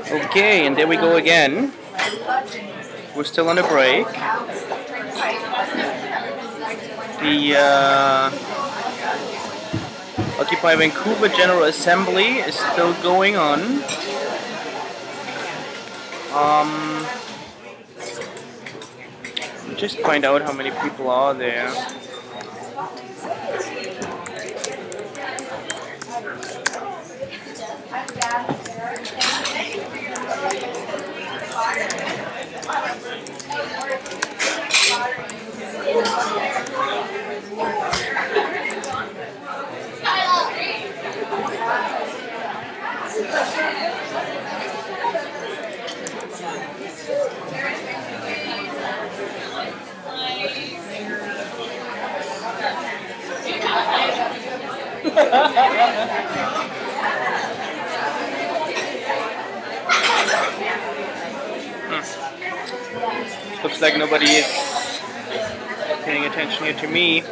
Okay, and there we go again. We're still on a break. The Occupy Vancouver General Assembly is still going on. Just find out how many people are there. Looks like nobody is paying attention here to me.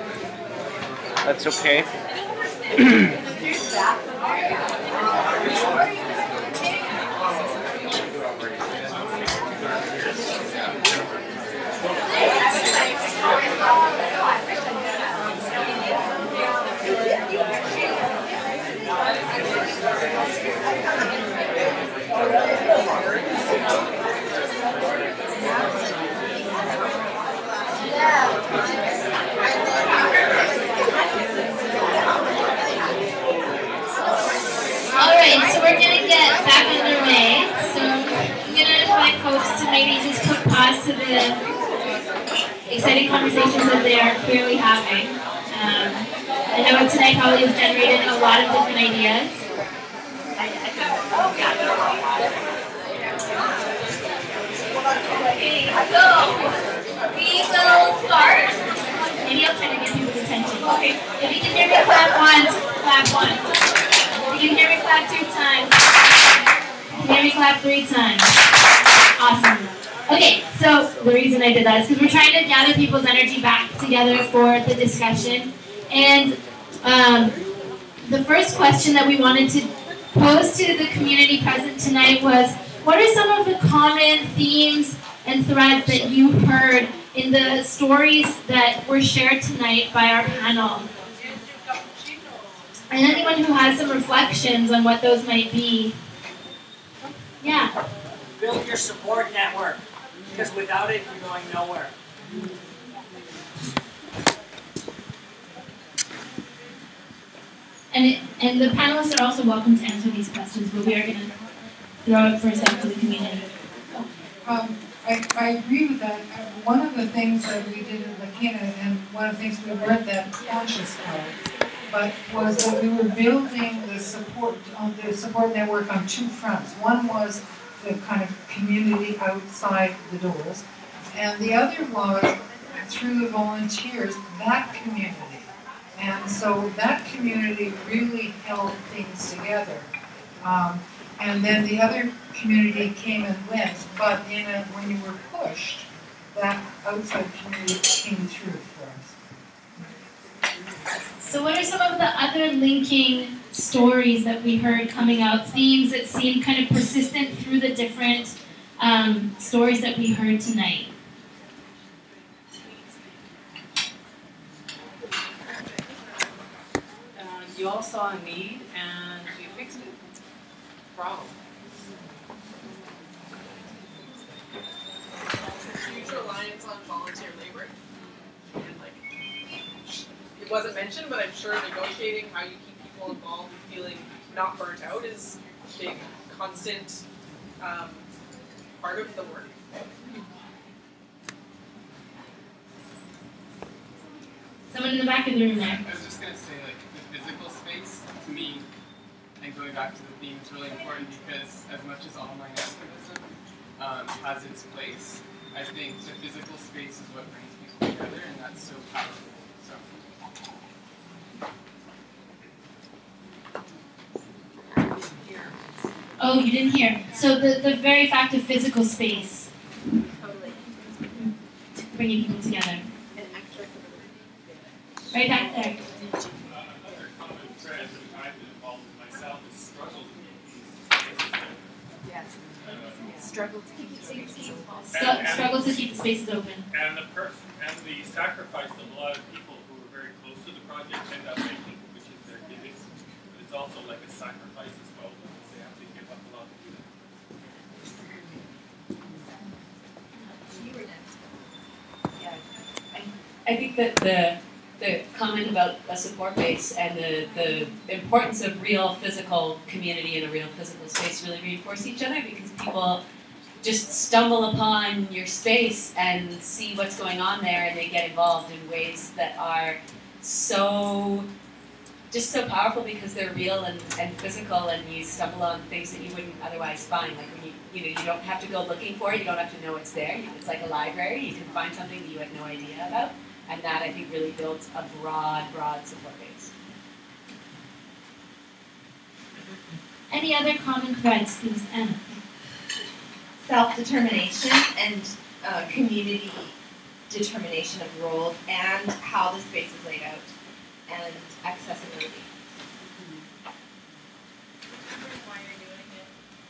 That's okay. Alright, so we're going to get back underway. So I'm going to invite folks to maybe just put pause to the exciting conversations that they are clearly having. I know tonight probably has generated a lot of different ideas. Okay, so we will start. Maybe I'll try to get people's attention. Okay, if you can hear me, clap once, clap once. If you can hear me, clap 2 times. If you can hear me, clap 3 times. Awesome. Okay, so the reason I did that is because we're trying to gather people's energy back together for the discussion. And the first question that we wanted to pose to the community present tonight was, what are some of the common themes and threads that you heard in the stories that were shared tonight by our panel? And anyone who has some reflections on what those might be. Yeah. Build your support network, because without it, you're going nowhere. And the panelists are also welcome to answer these questions, but we are going to throw it first out to the community. I agree with that. One of the things that we did in McKenna, and one of the things we weren't that conscious of, but was that we were building the support network on 2 fronts. One was the kind of community outside the doors, and the other was through the volunteers, that community. And so that community really held things together. And then the other community came and went, but when you were pushed, that outside community came through for us. So what are some of the other linking stories that we heard coming out, themes that seemed kind of persistent through the different stories that we heard tonight? You all saw a need and you fixed it. Bravo. Huge reliance on volunteer labor. And it wasn't mentioned, but I'm sure negotiating how you keep people involved and feeling not burnt out is a big, constant part of the work. Someone in the back of the room there. I was just going to say, the physical space, to me, and going back to the theme, is really important because as much as online activism has its place, I think the physical space is what brings people together, and that's so powerful. Oh, you didn't hear. So the very fact of physical space. Totally. Bringing people together. And accessibility. Right back there. Another common thread that I've been involved with myself is struggle communities. struggle to keep the spaces open. Struggle to keep the spaces open. And the sacrifice of a lot of people who are very close to the project end up making, which is their giving. But it's also like a sacrifice as well, because they have to give up a lot to do that. I think that the comment about a support base and the importance of real physical community and a real physical space really reinforce each other, because people just stumble upon your space and see what's going on there, and they get involved in ways that are so powerful because they're real and physical, and you stumble on things that you wouldn't otherwise find. Like when you don't have to go looking for it, you don't have to know it's there. It's like a library. You can find something that you had no idea about. And that, I think, really builds a broad support base. Any other common threads, please, Anna? Self-determination and community determination of roles, and how the space is laid out, and accessibility.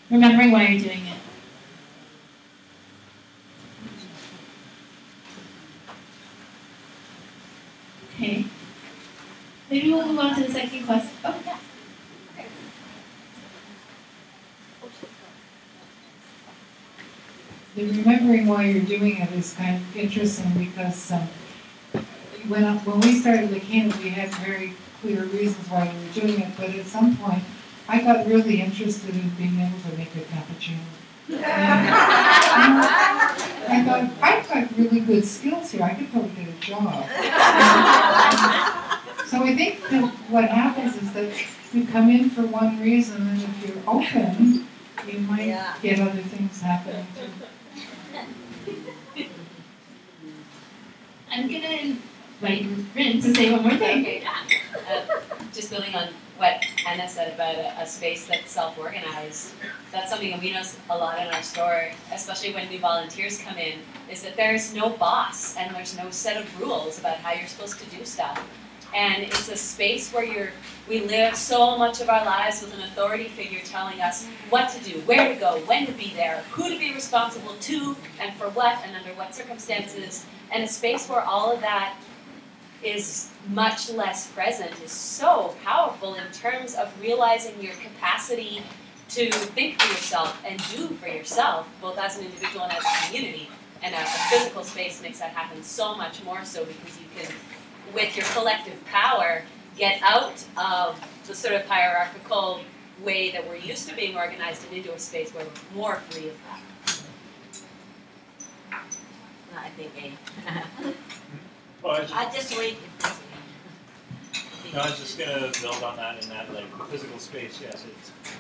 Remembering why you're doing it. Okay. Maybe we'll move on to the second question. Oh, yeah. Okay. The remembering why you're doing it is kind of interesting, because when we started Lakina, we had very clear reasons why we were doing it, but at some point, I got really interested in being able to make a cappuccino. I thought, I've got really good skills here. I could probably get a job. So I think that what happens is that you come in for one reason, and if you're open, you might get other things happening too. I'm going to invite Rin to say one more thing. Okay. Just building on what Anna said about a space that's self-organized, that's something that we notice a lot in our store, especially when new volunteers come in, is that there's no boss and there's no set of rules about how you're supposed to do stuff. And it's a space where we live so much of our lives with an authority figure telling us what to do, where to go, when to be there, who to be responsible to, and for what, and under what circumstances. And a space where all of that is much less present is so powerful in terms of realizing your capacity to think for yourself and do for yourself, both as an individual and as a community. And a physical space makes that happen so much more so, because you can, with your collective power, get out of the sort of hierarchical way that we're used to being organized and into a space where we're more free of that. I think Well, I just wait. No, I was just gonna build on that, in that, like, the physical space. Yes,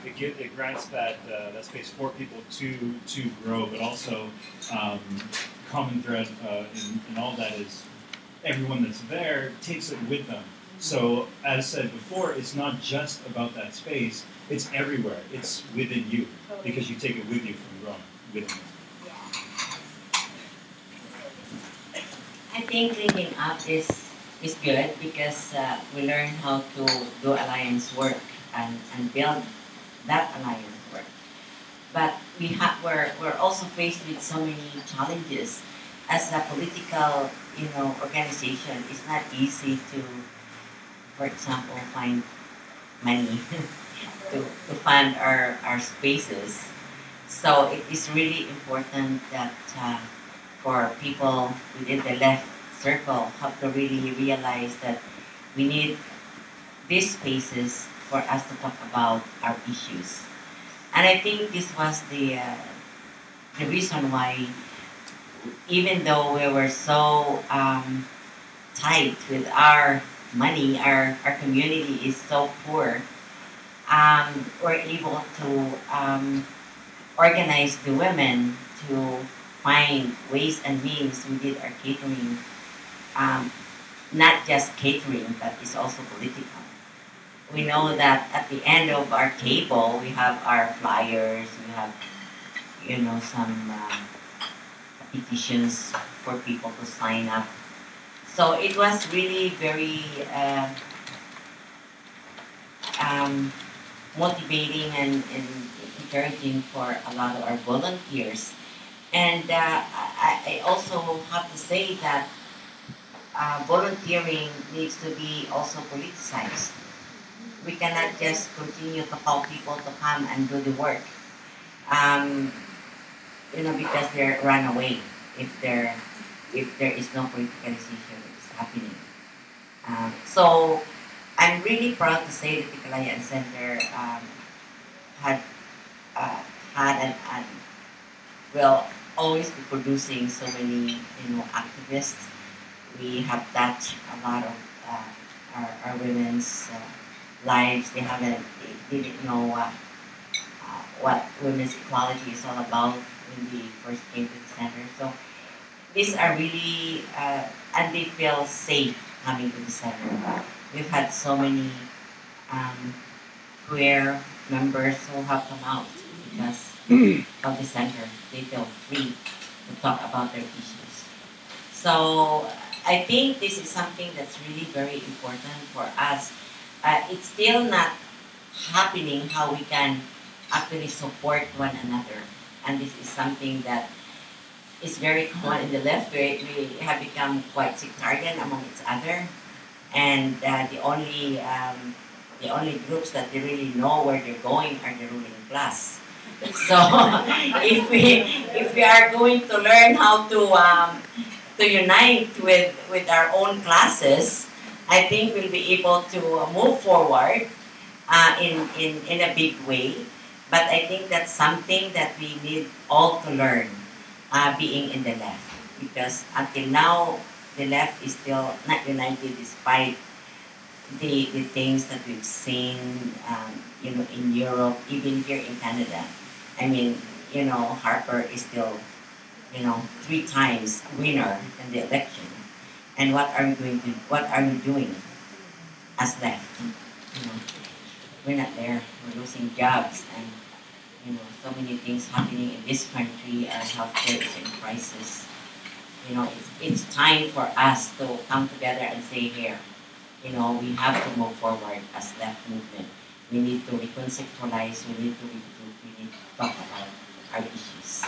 it grants that that space for people to grow, but also common thread in all that is everyone that's there takes it with them. So, as said before, it's not just about that space; it's everywhere. It's within you, because you take it with you from growing within you. I think linking up is good, because we learn how to do alliance work and build that alliance work. But we're also faced with so many challenges as a political organization. It's not easy to, for example, find money to fund our spaces. So it is really important that for people within the left circle have to really realize that we need these spaces for us to talk about our issues. And I think this was the reason why, even though we were so tight with our money, our community is so poor, we're able to organize the women to find ways and means. We did our catering, not just catering, but it's also political. We know that at the end of our table, we have our flyers, we have, some petitions for people to sign up. So it was really very motivating and encouraging for a lot of our volunteers. And I also have to say that volunteering needs to be also politicized. We cannot just continue to call people to come and do the work, because they're run away if there is no politicalization that's happening. So I'm really proud to say that the Kalayaan Center had and will always be producing so many activists. We have touched a lot of our women's lives. They didn't know what women's equality is all about when they first came to the center. So these are really, and they feel safe coming to the center. We've had so many queer members who have come out because of the center. They feel free to talk about their issues. So I think this is something that's really very important for us. It's still not happening how we can actually support one another. And this is something that is very common in the left. We have become quite sectarian among each other. And the only groups that they really know where they're going are the ruling class. So if we are going to learn how to unite with our own classes, I think we'll be able to move forward in a big way. But I think that's something that we need all to learn, being in the left, because until now the left is still not united despite the things that we've seen, in Europe, even here in Canada. I mean, Harper is still, 3 times winner in the election. And what are we doing as left? We're not there. We're losing jobs, and so many things happening in this country. Our healthcare is in crisis. It's time for us to come together and say, here, we have to move forward as left movement. We need to reconceptualize. We need to regroup. We need to talk about our issues.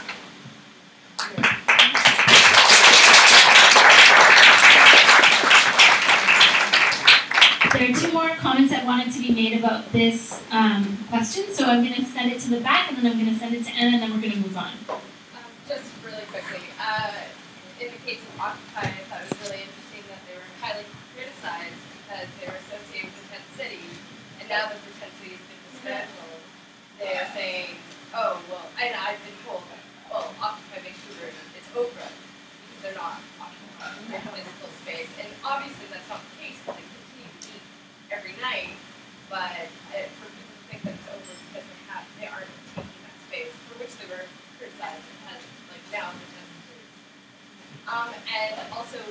There are 2 more comments that wanted to be made about this question, so I'm going to send it to the back, and then I'm going to send it to Anna, and then we're going to move on. Just really quickly, in the case of Occupy, I thought it was really interesting that they were highly criticized because they were associated with Tent City, and now that the Tent City has been dismantled, they are saying, oh, well, and I've been told, well, Occupy Vancouver, it's Oprah, because they're not occupying their physical space, and obviously that's not the case, but they continue to meet every night, but for people to think that it's over because they aren't taking that space, for which they were criticized, and now the Tent City. And also,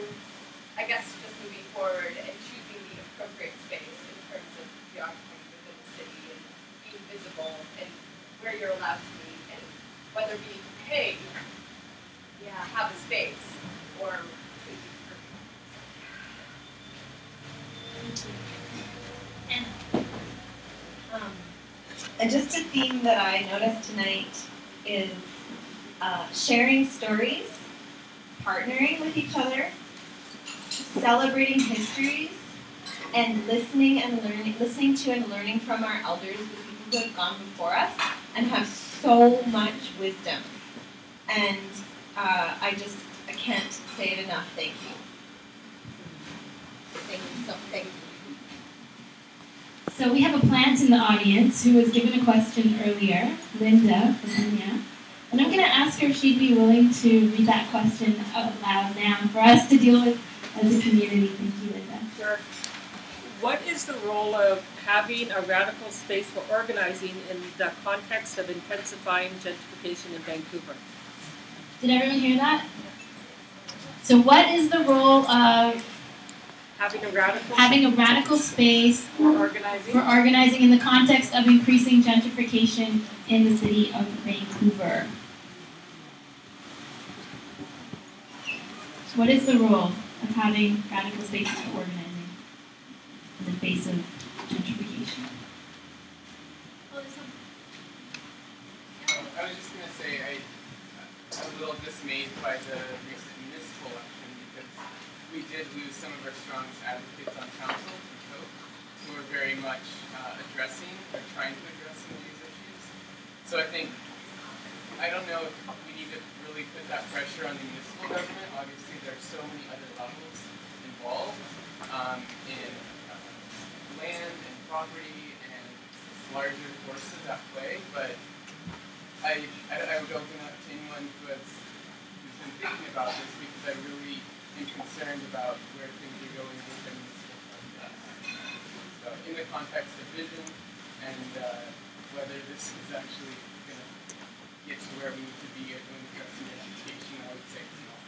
I guess just moving forward and choosing the appropriate space in terms of geography within the city and being visible and where you're allowed to meet and whether being paid, have a space or Just a theme that I noticed tonight is sharing stories, partnering with each other, celebrating histories, and listening to and learning from our elders, the people who have gone before us, and have so much wisdom. And I can't say it enough. Thank you. Thank you. So we have a plant in the audience who was given a question earlier, Linda from Enya. And I'm going to ask her if she'd be willing to read that question out loud now for us to deal with as a community. Thank you, Linda. Sure. What is the role of having a radical space for organizing in the context of intensifying gentrification in Vancouver? Did everyone hear that? So what is the role of having a radical space for organizing in the context of increasing gentrification in the city of Vancouver? What is the role of having radical spaces for organizing in the face of gentrification? going to say I'm a little dismayed by the recent municipal election because we did lose some of our strongest advocates on council for Coke who are very much addressing or trying to address some of these issues. So I think, I don't know if we need to really put that pressure on the municipal government. Obviously, there are so many other levels involved in land and property and larger forces at play, but I would open up to anyone who's been thinking about this because I really am concerned about where things are going with the municipal process. So in the context of vision and whether this is actually going to get to where we need to be when it comes to education, I would say it's not.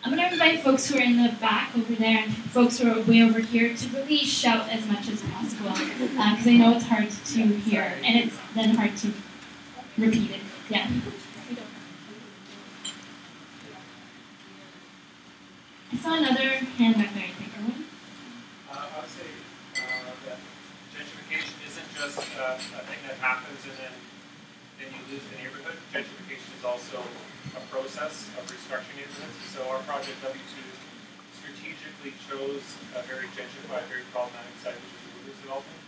I'm going to invite folks who are in the back over there and folks who are way over here to really shout as much as possible because I know it's hard to hear and it's then hard to repeat it. Yeah. I saw another hand back there, I think. I would say that gentrification isn't just a thing that happens and then you lose the neighborhood. Gentrification is also a process of restructuring neighborhoods. So our project W2 strategically chose a very gentrified, very problematic site, which is the Woodlands development,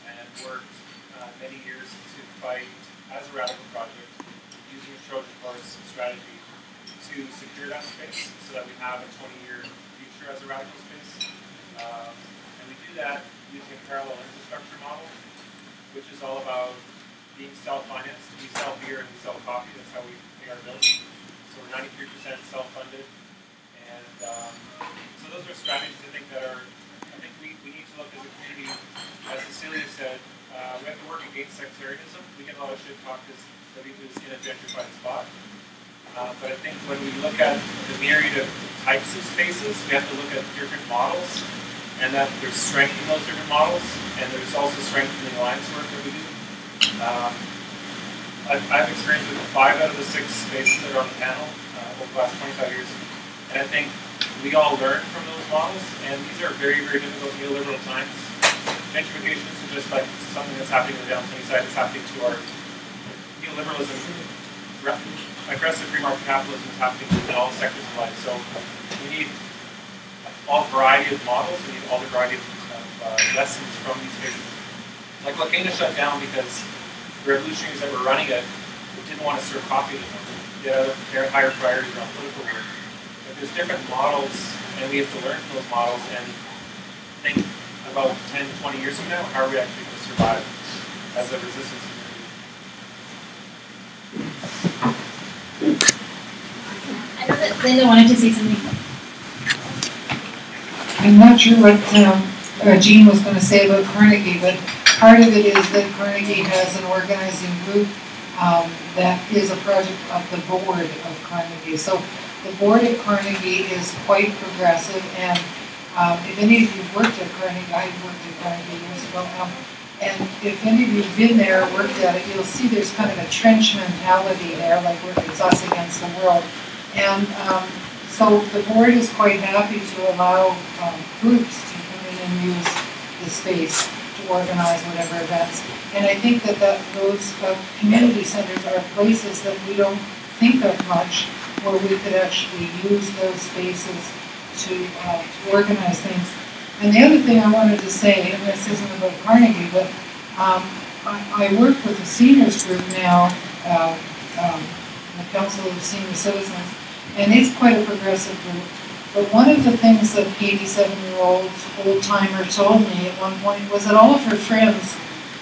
and worked many years to fight as a radical project using a Trojan horse strategy to secure that space so that we have a 20-year future as a radical space. And we do that using a parallel infrastructure model, which is all about being self-financed. We sell beer and we sell coffee. That's how we pay our bills. So we're 93% self-funded. And so those are strategies I think that are, I think we need to look as a community, as Cecilia said, we have to work against sectarianism. We get a lot of shit talk because W2 is in a gentrified spot. But I think when we look at the myriad of types of spaces, we have to look at different models, and that there's strength in those different models, and there's also strength in the alliance work that we do. I've experienced with 5 out of the 6 spaces that are on the panel over the last 25 years, and I think we all learn from those models, and these are very, very difficult neoliberal times. Gentrification isn't just like something that's happening in the downtown east side, it's happening to our neoliberalism. Aggressive free market capitalism is happening in all sectors of life. So we need all variety of models, we need all the variety of lessons from these spaces. Like Lacana shut down because the revolutionaries that were running it didn't want to serve coffee to them. They had higher priorities around political work. But there's different models, and we have to learn from those models and think about 10, 20 years from now, how are we actually going to survive as a resistance community? I know that Linda wanted to say something. I'm not sure what Jean was going to say about Carnegie, but part of it is that Carnegie has an organizing group that is a project of the board of Carnegie. So the board at Carnegie is quite progressive, and if any of you worked at Carnegie, I worked at Carnegie years ago, and if any of you have been there or worked at it, you'll see there's kind of a trench mentality there, like it's us against the world. And so the board is quite happy to allow groups to come in and use the space to organize whatever events. And I think that those community centers are places that we don't think of much, where we could actually use those spaces to organize things. And the other thing I wanted to say, and this isn't about Carnegie, but I work with the seniors group now, the Council of Senior Citizens, and it's quite a progressive group. But one of the things that the 87-year-old old-timer told me at one point was that all of her friends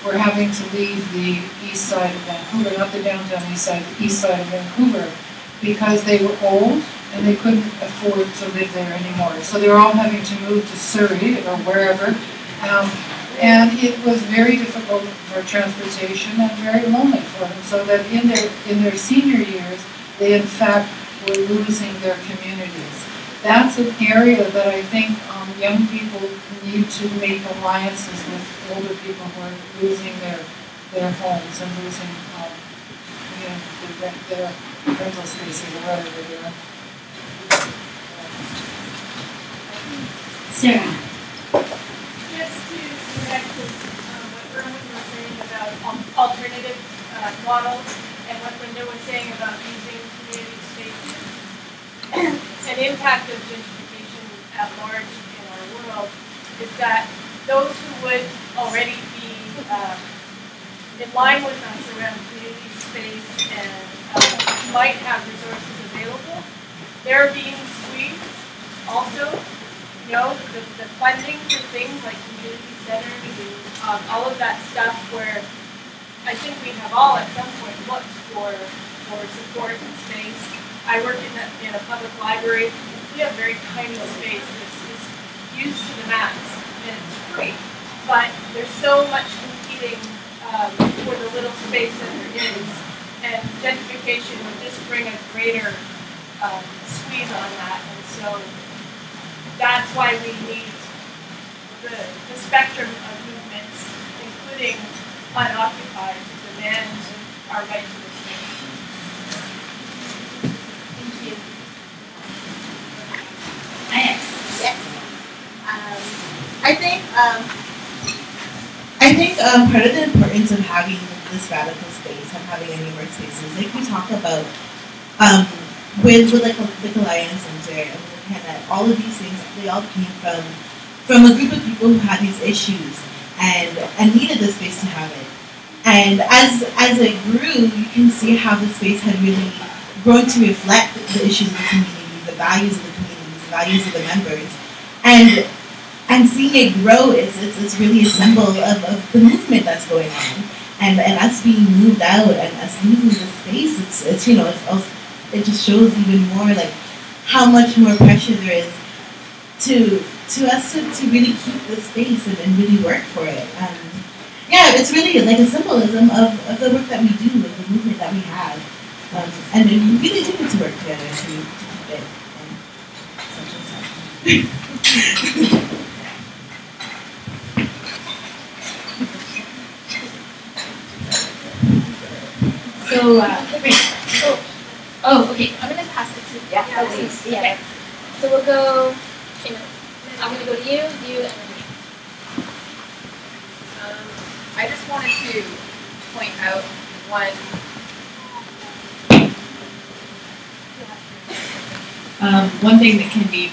were having to leave the east side of Vancouver, not the downtown east side, the east side of Vancouver, because they were old and they couldn't afford to live there anymore. So they were all having to move to Surrey or wherever. And it was very difficult for transportation and very lonely for them. So that in their senior years, they in fact were losing their communities. That's an area that I think young people need to make alliances with older people who are losing their homes and losing their rental spaces or whatever they're in. Sarah. Just to connect with what Erwin was saying about alternative model, and what Linda was saying about using community spaces, an impact of gentrification at large in our world is that those who would already be in line with us around community space and might have resources available, they're being squeezed also. You know, the funding for things like community centers and all of that stuff where I think we have all at some point looked for support and space. I work in a public library. We have very tiny space that's used to the max, and it's free. But there's so much competing for the little space that there is, and gentrification would just bring a greater squeeze on that. And so that's why we need the spectrum of movements, including unoccupied, to demand our right to the space. Thank you. Yes. I think part of the importance of having this radical space and having any more spaces, like we talk about with like Alliance Center and McKenna, all of these things, they all came from a group of people who had these issues and needed the space to have it. And as it grew, you can see how the space had really grown to reflect the issues of the community, the values of the community, the values of the members. And seeing it grow is really a symbol of the movement that's going on. And us being moved out and us losing the space, it's you know, it just shows even more like how much more pressure there is to us to really keep the space and really work for it. Yeah, it's really like a symbolism of the work that we do, of the movement that we have. And we really do need to work together to keep it. Okay. I'm gonna pass it to please. Yeah. Okay. So we'll go. I'm gonna go to you, and then me. I just wanted to point out one thing that can be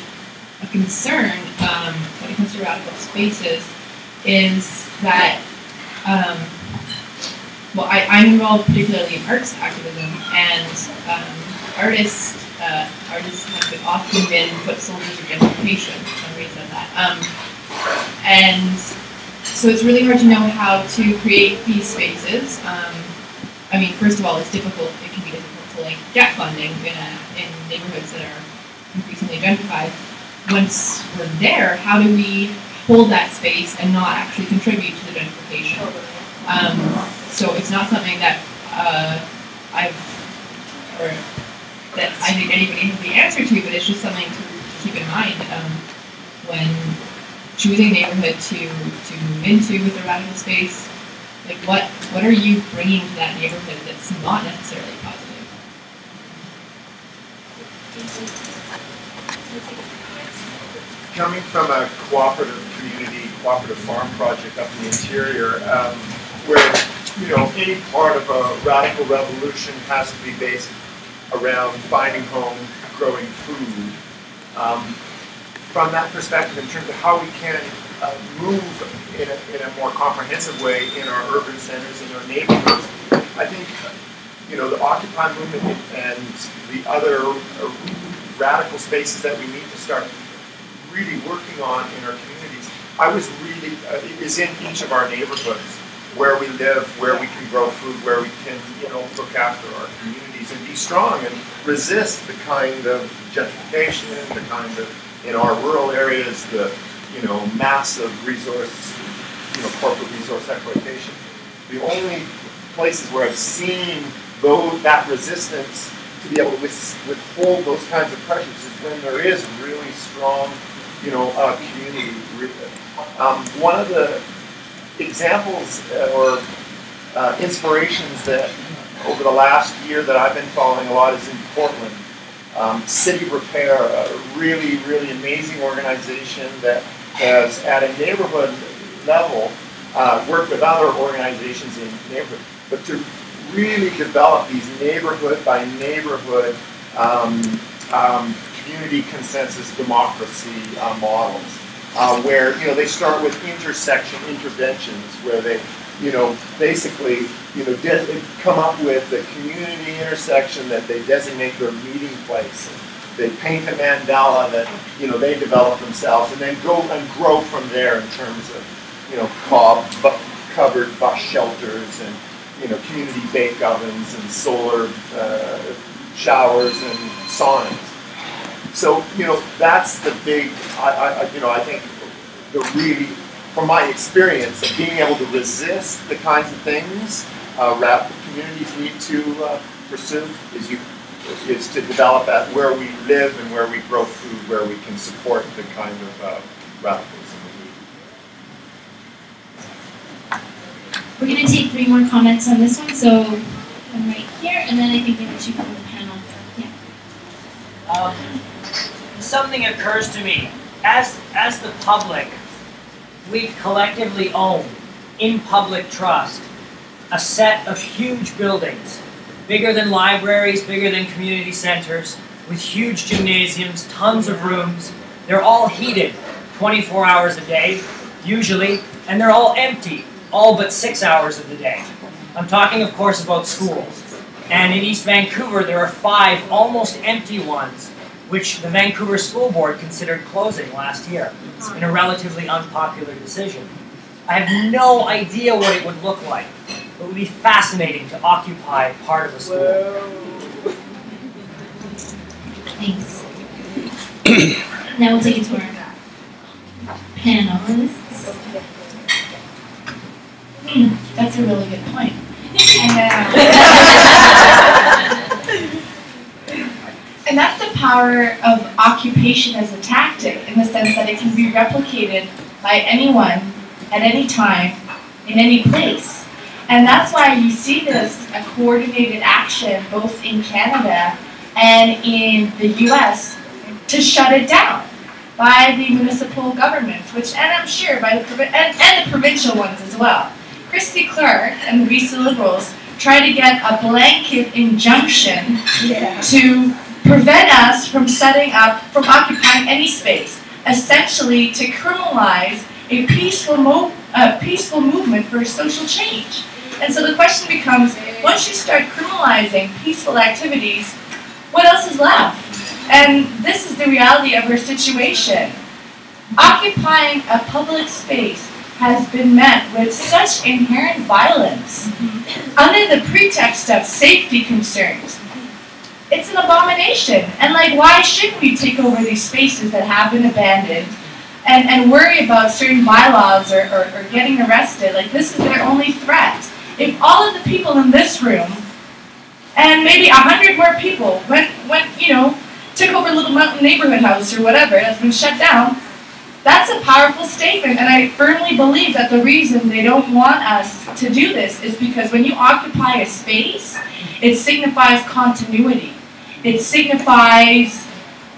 a concern when it comes to radical spaces is that, I'm involved particularly in arts activism, and artists have often been foot soldiers of gentrification. Somebody said that. And so it's really hard to know how to create these spaces. I mean, first of all, it's difficult. It can be difficult to get funding in neighborhoods that are increasingly gentrified. Once we're there, how do we hold that space and not actually contribute to the gentrification? So it's not something that that I think anybody has the answer to, but it's just something to keep in mind when choosing a neighborhood to move into with a radical space. Like, what are you bringing to that neighborhood that's not necessarily positive? Coming from a cooperative community, cooperative farm project up in the interior, where any part of a radical revolution has to be based around finding home, growing food. From that perspective, in terms of how we can move in a more comprehensive way in our urban centers, in our neighborhoods, I think the Occupy movement and the other radical spaces that we need to start really working on in our communities. It is in each of our neighborhoods where we live, where we can grow food, where we can look after our communities and be strong and resist the kind of gentrification, the kind of in our rural areas, the massive resource, corporate resource exploitation. The only places where I've seen that resistance to be able to withhold those kinds of pressures is when there is really strong, community. One of the examples or inspirations that over the last year that I've been following a lot is in Portland. City Repair, a really, really amazing organization that has, at a neighborhood level, worked with other organizations in the neighborhood, but to really develop these neighborhood by neighborhood community consensus democracy models, where they start with intersection interventions, where they basically come up with the community intersection that they designate their meeting place. They paint a mandala that they develop themselves, and then go and grow from there in terms of covered bus shelters and community bake ovens and solar showers and saunas. So that's the big. I think the really, from my experience of being able to resist the kinds of things radical communities need to pursue is to develop at where we live and where we grow food, where we can support the kind of radicalism we need. We're going to take 3 more comments on this one, so I'm right here, and then I think maybe 2 from the panel. Yeah. Something occurs to me. As the public, we collectively own, in public trust, a set of huge buildings, bigger than libraries, bigger than community centers, with huge gymnasiums, tons of rooms. They're all heated 24 hours a day, usually, and they're all empty, all but 6 hours of the day. I'm talking, of course, about schools. And in East Vancouver, there are 5 almost empty ones, which the Vancouver School Board considered closing last year in a relatively unpopular decision. I have no idea what it would look like. It would be fascinating to occupy part of a school. Thanks. Now we'll take it to our panelists. That's a really good point. And that's the power of occupation as a tactic, in the sense that it can be replicated by anyone at any time, in any place. And that's why you see this a coordinated action both in Canada and in the US to shut it down by the municipal governments, which, and I'm sure by and the provincial ones as well. Christy Clark and the BC Liberals try to get a blanket injunction to prevent us from occupying any space, essentially to criminalize a peaceful movement for social change. And so the question becomes, once you start criminalizing peaceful activities, what else is left? And this is the reality of our situation. Occupying a public space has been met with such inherent violence under the pretext of safety concerns. It's an abomination. And why shouldn't we take over these spaces that have been abandoned and worry about certain bylaws or getting arrested? This is their only threat. If all of the people in this room and maybe 100 more people went took over Little Mountain Neighborhood House or whatever that's been shut down, that's a powerful statement. And I firmly believe that the reason they don't want us to do this is because when you occupy a space, it signifies continuity. It signifies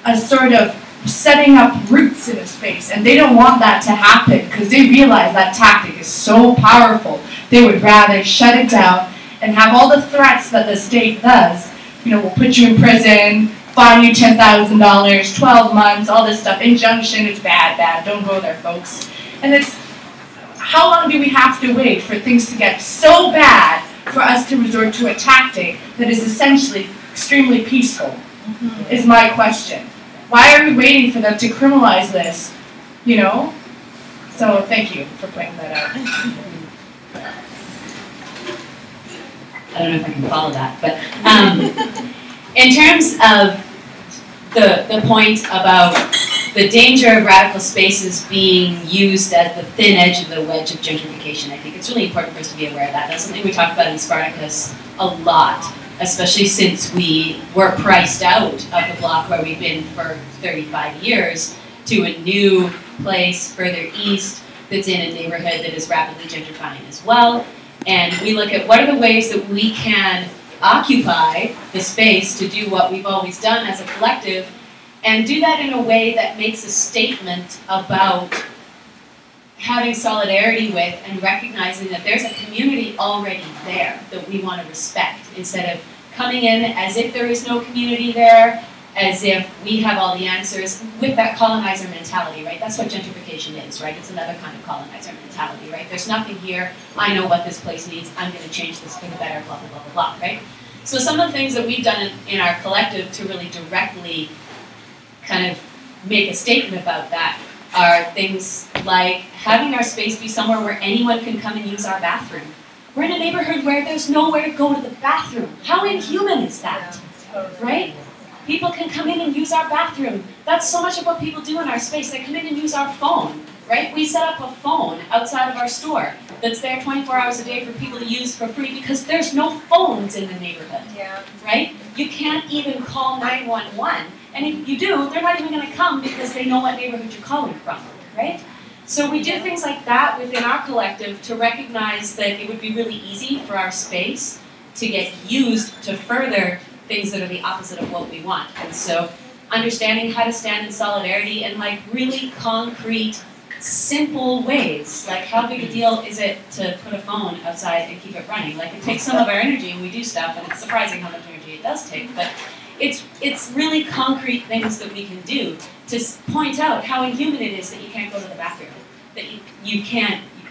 a sort of setting up roots in a space, and they don't want that to happen because they realize that tactic is so powerful. They would rather shut it down and have all the threats that the state does. We'll put you in prison, fine you $10,000, 12 months, all this stuff, injunction, it's bad, don't go there, folks. And it's, how long do we have to wait for things to get so bad for us to resort to a tactic that is essentially extremely peaceful, is my question. Why are we waiting for them to criminalize this, So thank you for pointing that out. I don't know if I can follow that, but in terms of the point about the danger of radical spaces being used as the thin edge of the wedge of gentrification, I think it's really important for us to be aware of that. That's something we talk about in Spartacus a lot, especially since we were priced out of the block where we've been for 35 years to a new place further east that's in a neighborhood that is rapidly gentrifying as well. And we look at what are the ways that we can occupy the space to do what we've always done as a collective, and do that in a way that makes a statement about having solidarity with and recognizing that there's a community already there that we want to respect, instead of coming in as if there is no community there, as if we have all the answers, with that colonizer mentality, right? That's what gentrification is, right? It's another kind of colonizer mentality, right? There's nothing here, I know what this place needs, I'm going to change this for the better, blah, blah, blah, blah, blah, right? So some of the things that we've done in our collective to really directly kind of make a statement about that are things like having our space be somewhere where anyone can come and use our bathroom. We're in a neighborhood where there's nowhere to go to the bathroom. How inhuman is that, right? People can come in and use our bathroom. That's so much of what people do in our space. They come in and use our phone, right? We set up a phone outside of our store that's there 24 hours a day for people to use for free because there's no phones in the neighborhood, right? You can't even call 911. And if you do, they're not even going to come because they know what neighborhood you're calling from, right? So we do things like that within our collective to recognize that it would be really easy for our space to get used to further things that are the opposite of what we want. And so understanding how to stand in solidarity in like really concrete, simple ways. Like how big a deal is it to put a phone outside and keep it running? Like it takes some of our energy and we do stuff and it's surprising how much energy it does take. But it's really concrete things that we can do to point out how inhuman it is that you can't go to the bathroom, that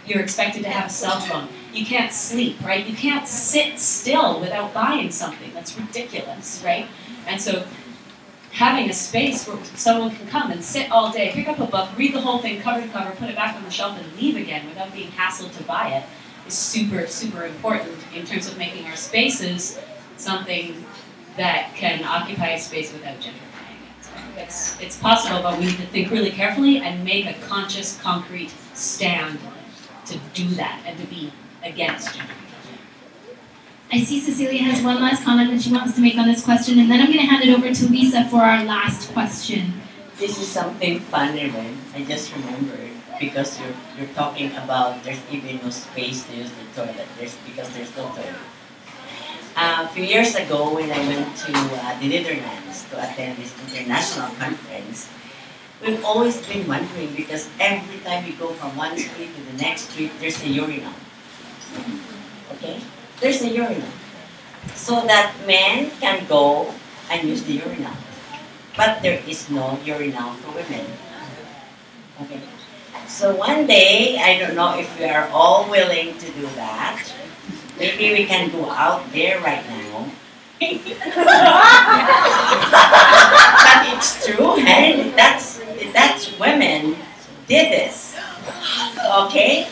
you're expected to have a cell phone. You can't sleep, right? You can't sit still without buying something. That's ridiculous, right? And so having a space where someone can come and sit all day, pick up a book, read the whole thing cover to cover, put it back on the shelf and leave again without being hassled to buy it is super, super important in terms of making our spaces something that can occupy a space without gentrifying it. So it's possible, but we need to think really carefully and make a conscious, concrete stand to do that and to be against gentrification. I see Cecilia has one last comment that she wants to make on this question, and then I'm going to hand it over to Lisa for our last question. This is something funny, right? I just remembered because you're talking about there's even no space to use the toilet. Because there's no toilet. A few years ago, when I went to the Netherlands to attend this international conference, we've always been wondering because every time we go from one street to the next street, there's a urinal. Okay? There's a urinal. So that men can go and use the urinal. But there is no urinal for women. Okay? So one day, I don't know if we are all willing to do that. Maybe we can go out there right now. But it's true, and that's women did this. Okay?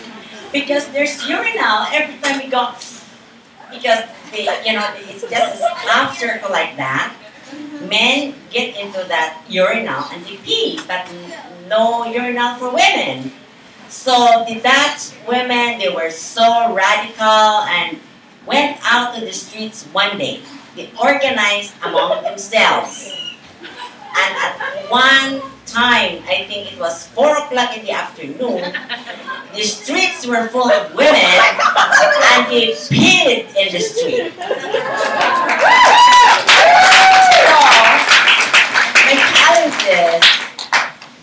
Because there's urinal every time we go. Because it's just a half circle like that. Men get into that urinal and they pee, but no urinal for women. So the Dutch women, they were so radical and went out to the streets one day. They organized among themselves. And at one time, I think it was 4 o'clock in the afternoon, the streets were full of women and they peed in the street. So, my challenge is,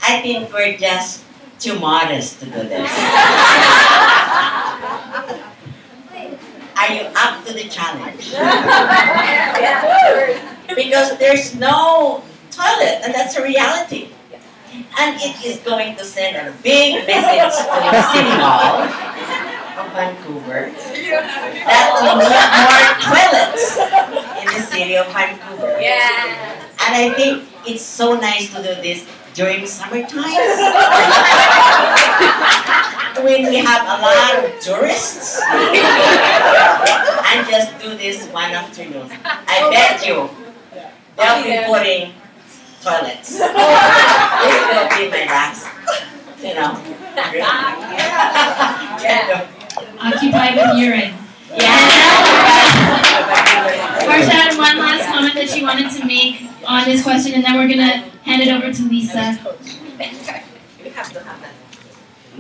I think we're just too modest to do this. Are you up to the challenge? Because there's no toilet, and that's a reality. And it is going to send a big message to the City Hall of Vancouver that we need more toilets in the city of Vancouver. Yeah. And I think it's so nice to do this during summertime when we have a lot of tourists and just do this one afternoon. I bet you they'll be putting toilets. This will be my last, Occupied with urine. Marsha had one last comment that she wanted to make on this question, and then we're going to hand it over to Lisa.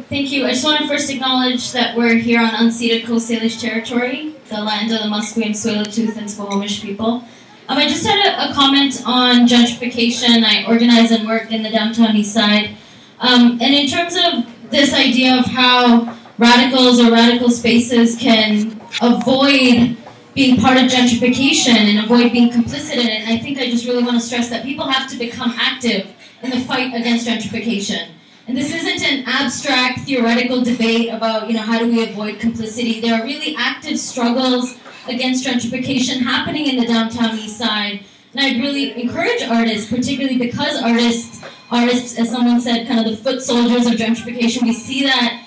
Thank you. I just want to first acknowledge that we're here on unceded Coast Salish territory, the land of the Musqueam, Tsleil-Waututh, and Squamish people. I just had a comment on gentrification. I organize and work in the downtown east side. And in terms of this idea of how radicals or radical spaces can avoid being part of gentrification and avoid being complicit in it. And I think I just really want to stress that people have to become active in the fight against gentrification. And this isn't an abstract theoretical debate about, how do we avoid complicity. There are really active struggles against gentrification happening in the downtown east side. And I'd really encourage artists, particularly because artists, as someone said, kind of the foot soldiers of gentrification. We see that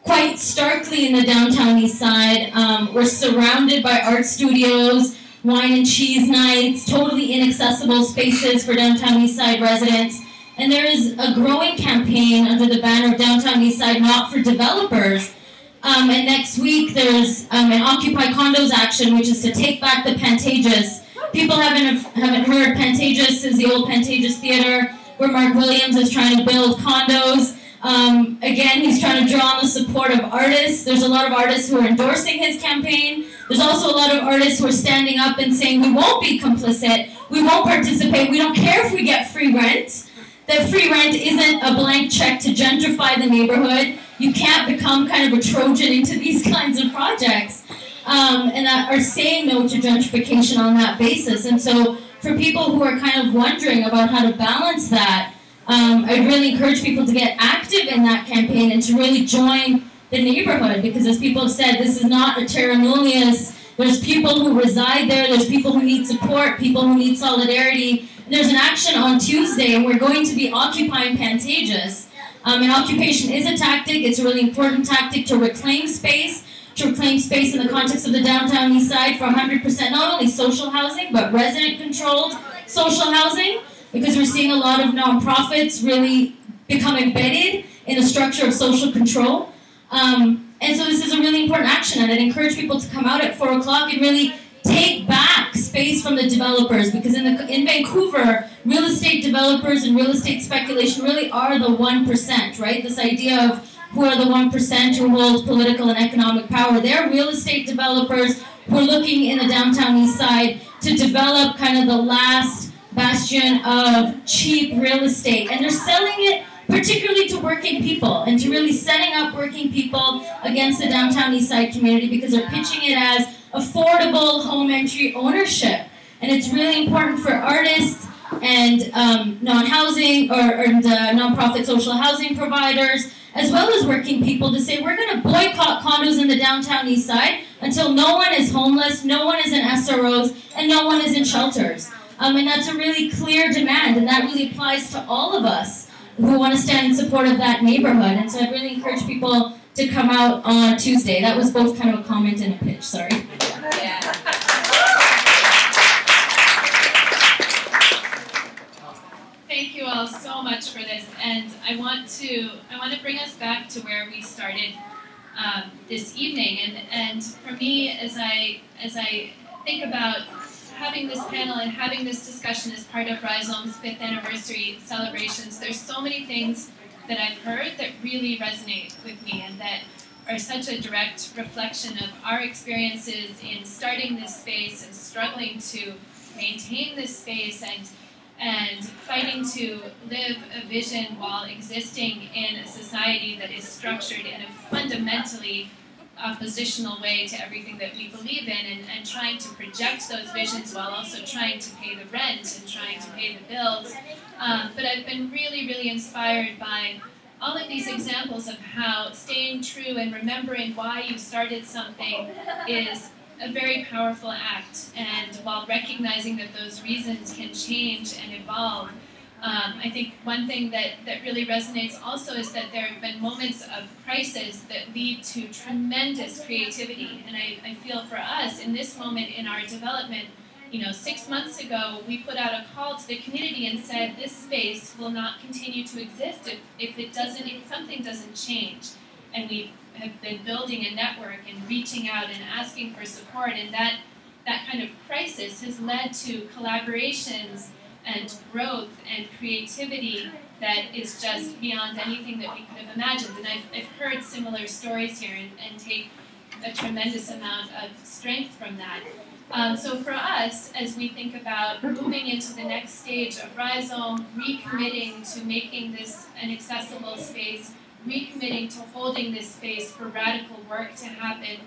quite starkly in the downtown east side. We're surrounded by art studios, wine and cheese nights, totally inaccessible spaces for downtown east side residents. And there is a growing campaign under the banner of Downtown East Side Not for Developers. And next week there's an Occupy Condos action, which is to take back the Pantages. People haven't heard Pantages is the old Pantages Theater, where Mark Williams is trying to build condos. Again, he's trying to draw on the support of artists. There's a lot of artists who are endorsing his campaign. There's also a lot of artists who are standing up and saying, we won't be complicit, we won't participate, we don't care if we get free rent. That free rent isn't a blank check to gentrify the neighborhood. You can't become kind of a Trojan into these kinds of projects. And that are saying no to gentrification on that basis. And so for people who are kind of wondering about how to balance that, I'd really encourage people to get active in that campaign and to really join the neighborhood, because as people have said, this is not a terra nullius. There's people who reside there, there's people who need support, people who need solidarity. And there's an action on Tuesday, and we're going to be occupying Pantages. And occupation is a tactic, it's a really important tactic to reclaim space in the context of the downtown east side for 100% not only social housing, but resident-controlled social housing, because we're seeing a lot of nonprofits really become embedded in the structure of social control. And so this is a really important action, and I'd encourage people to come out at 4 o'clock and really take back space from the developers, because in Vancouver, real estate developers and real estate speculation really are the 1%, right? This idea of who are the 1% who hold political and economic power. They're real estate developers who are looking in the downtown east side to develop kind of the last bastion of cheap real estate. And they're selling it particularly to working people, and to really setting up working people against the downtown east side community, because they're pitching it as affordable home entry ownership. And it's really important for artists and non-housing or nonprofit social housing providers, as well as working people, to say we're going to boycott condos in the downtown east side until no one is homeless, no one is in SROs, and no one is in shelters. And that's a really clear demand, and that really applies to all of us who want to stand in support of that neighborhood. And so I'd really encourage people to come out on Tuesday. That was both kind of a comment and a pitch, sorry. Yeah. Thank you all so much for this, and I want to bring us back to where we started this evening. And for me, as I think about having this panel and having this discussion as part of Rhizome's 5th anniversary celebrations, there's so many things that I've heard that really resonate with me, and that are such a direct reflection of our experiences in starting this space and struggling to maintain this space and fighting to live a vision while existing in a society that is structured in a fundamentally oppositional way to everything that we believe in, and trying to project those visions while also trying to pay the rent and trying to pay the bills. But I've been really, really inspired by all of these examples of how staying true and remembering why you started something is a very powerful act, and while recognizing that those reasons can change and evolve. I think one thing that really resonates also is that there have been moments of crisis that lead to tremendous creativity. And I feel for us, in this moment in our development, 6 months ago, we put out a call to the community and said, this space will not continue to exist if something doesn't change. And we have been building a network and reaching out and asking for support, and that kind of crisis has led to collaborations and growth and creativity that is just beyond anything that we could have imagined. And I've heard similar stories here and take a tremendous amount of strength from that. So for us, as we think about moving into the next stage of Rhizome, recommitting to making this an accessible space, recommitting to holding this space for radical work to happen,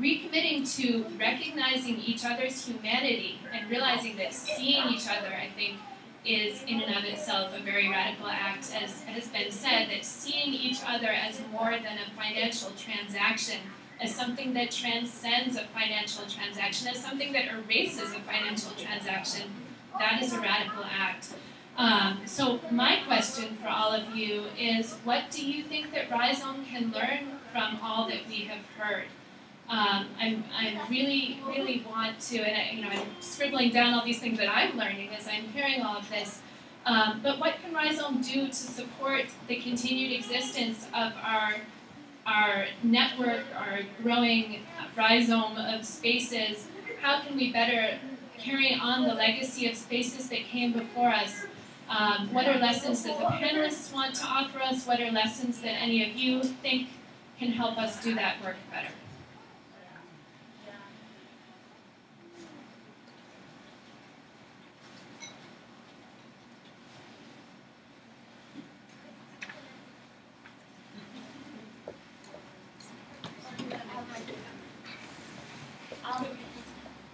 recommitting to recognizing each other's humanity and realizing that seeing each other, I think, is in and of itself a very radical act, as has been said, that seeing each other as more than a financial transaction, as something that transcends a financial transaction, as something that erases a financial transaction, that is a radical act. So my question for all of you is, what do you think that Rhizome can learn from all that we have heard? I really want to, and I'm scribbling down all these things that I'm learning as I'm hearing all of this. But what can Rhizome do to support the continued existence of our network, our growing rhizome of spaces? How can we better carry on the legacy of spaces that came before us? What are lessons that the panelists want to offer us? What are lessons that any of you think can help us do that work better?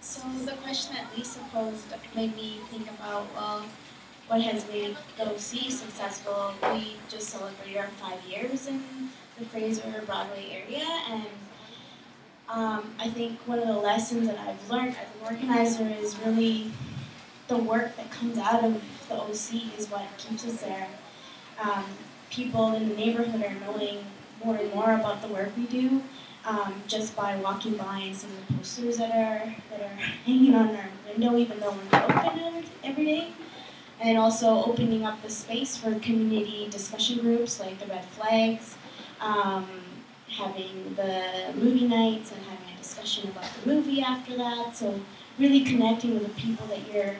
So the question that Lisa posed made me think about, well, what has made the OC successful? We just celebrated our 5 years in the Fraser Broadway area, and I think one of the lessons that I've learned as an organizer is really the work that comes out of the OC is what keeps us there. People in the neighborhood are knowing more and more about the work we do, just by walking by and seeing the posters that are hanging on our window, even though we're not open every day. And also opening up the space for community discussion groups like the Red Flags, having the movie nights and having a discussion about the movie after that. So really connecting with the people that you're,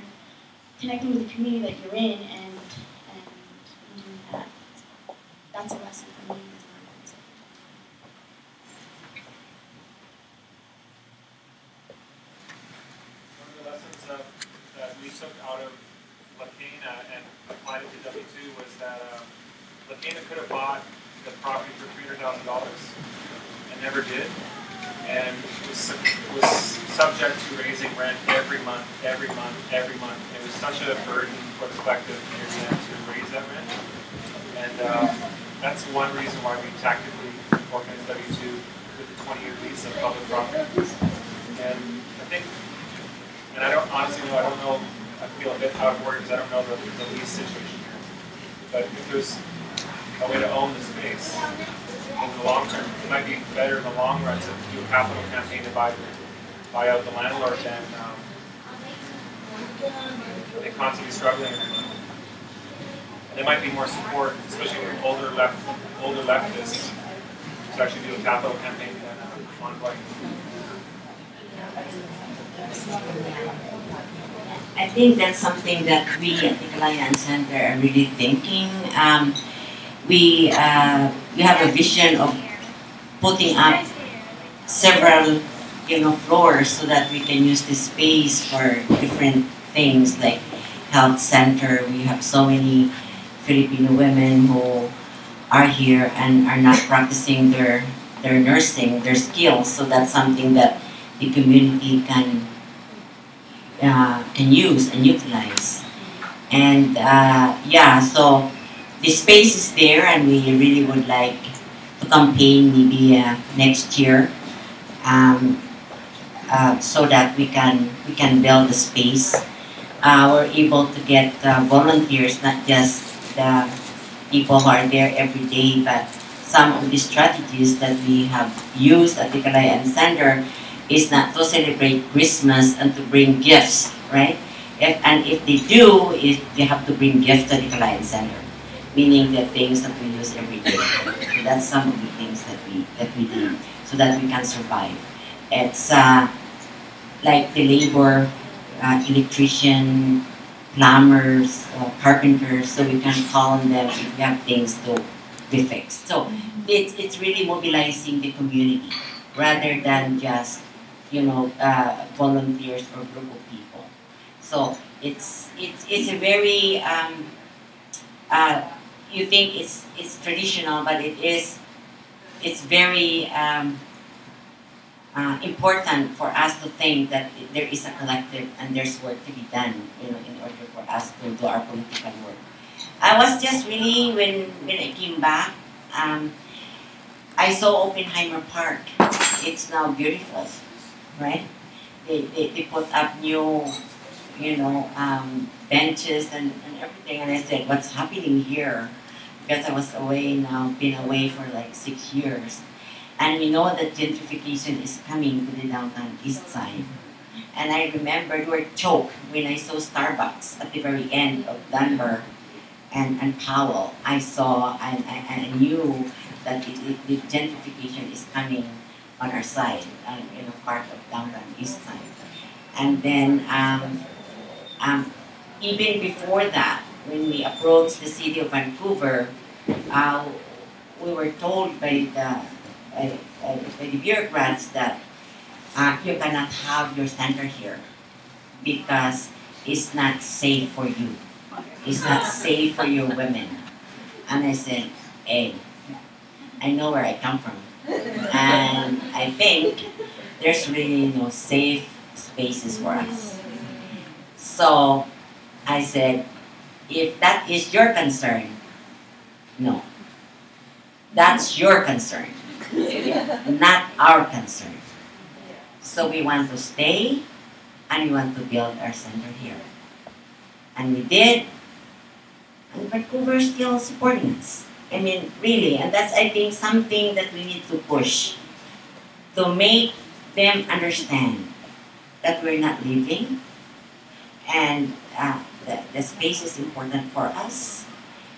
connecting with the community that you're in, and doing that. So that's a lesson for me. That we took out of La Cana and applied it to W2 was that La Cana could have bought the property for $300,000 and never did, and was subject to raising rent every month. It was such a burden for the collective area to raise that rent, and that's one reason why we tactically organized W2 with the 20-year lease of public property. And I think, and I don't honestly know, I feel a bit out of work because I don't know the lease situation here. But if there's a way to own the space in the long term, it might be better in the long run to do a capital campaign to buy out the landlord than they constantly struggling every month. And there might be more support, especially from older leftists, to actually do a capital campaign than ongoing. I think that's something that we at the Kalayan Center are really thinking. We have a vision of putting up several, floors so that we can use this space for different things like health center. We have so many Filipino women who are here and are not practicing their nursing, their skills. So that's something that the community can use and utilize. And so the space is there, and we really would like to campaign maybe next year, so that we can build the space. We're able to get volunteers, not just the people who are there every day, but some of the strategies that we have used at the Kalayan Center is not to celebrate Christmas and to bring gifts, right? If they do, they have to bring gifts to the Kalayan Center, meaning the things that we use every day. So that's some of the things that we do so that we can survive. It's like the labor, electrician, plumbers, carpenters, so we can call on them if we have things to be fixed. So it's really mobilizing the community rather than just volunteers or group of people. So it's a very you think it's traditional, but it's very important for us to think that there is a collective and there's work to be done, in order for us to do our political work. I was just really, when I came back, I saw Oppenheimer Park. It's now beautiful, right? They put up new, benches and everything, and I said, what's happening here? Because I was away now, been away for like 6 years. And we know that gentrification is coming to the downtown east side. And I remember we were choked when I saw Starbucks at the very end of Denver and Powell. I saw and I knew that the gentrification is coming on our side, part of downtown east side. And then even before that, when we approached the city of Vancouver, we were told by the bureaucrats that you cannot have your center here because it's not safe for you. It's not safe for your women. And I said, hey, I know where I come from. And I think there's really no safe spaces for us. So I said, if that is your concern, no. That's your concern, not our concern. So we want to stay and we want to build our center here. And we did, and Vancouver is still supporting us. I mean, really, and that's, I think, something that we need to push to make them understand that we're not leaving and the space is important for us.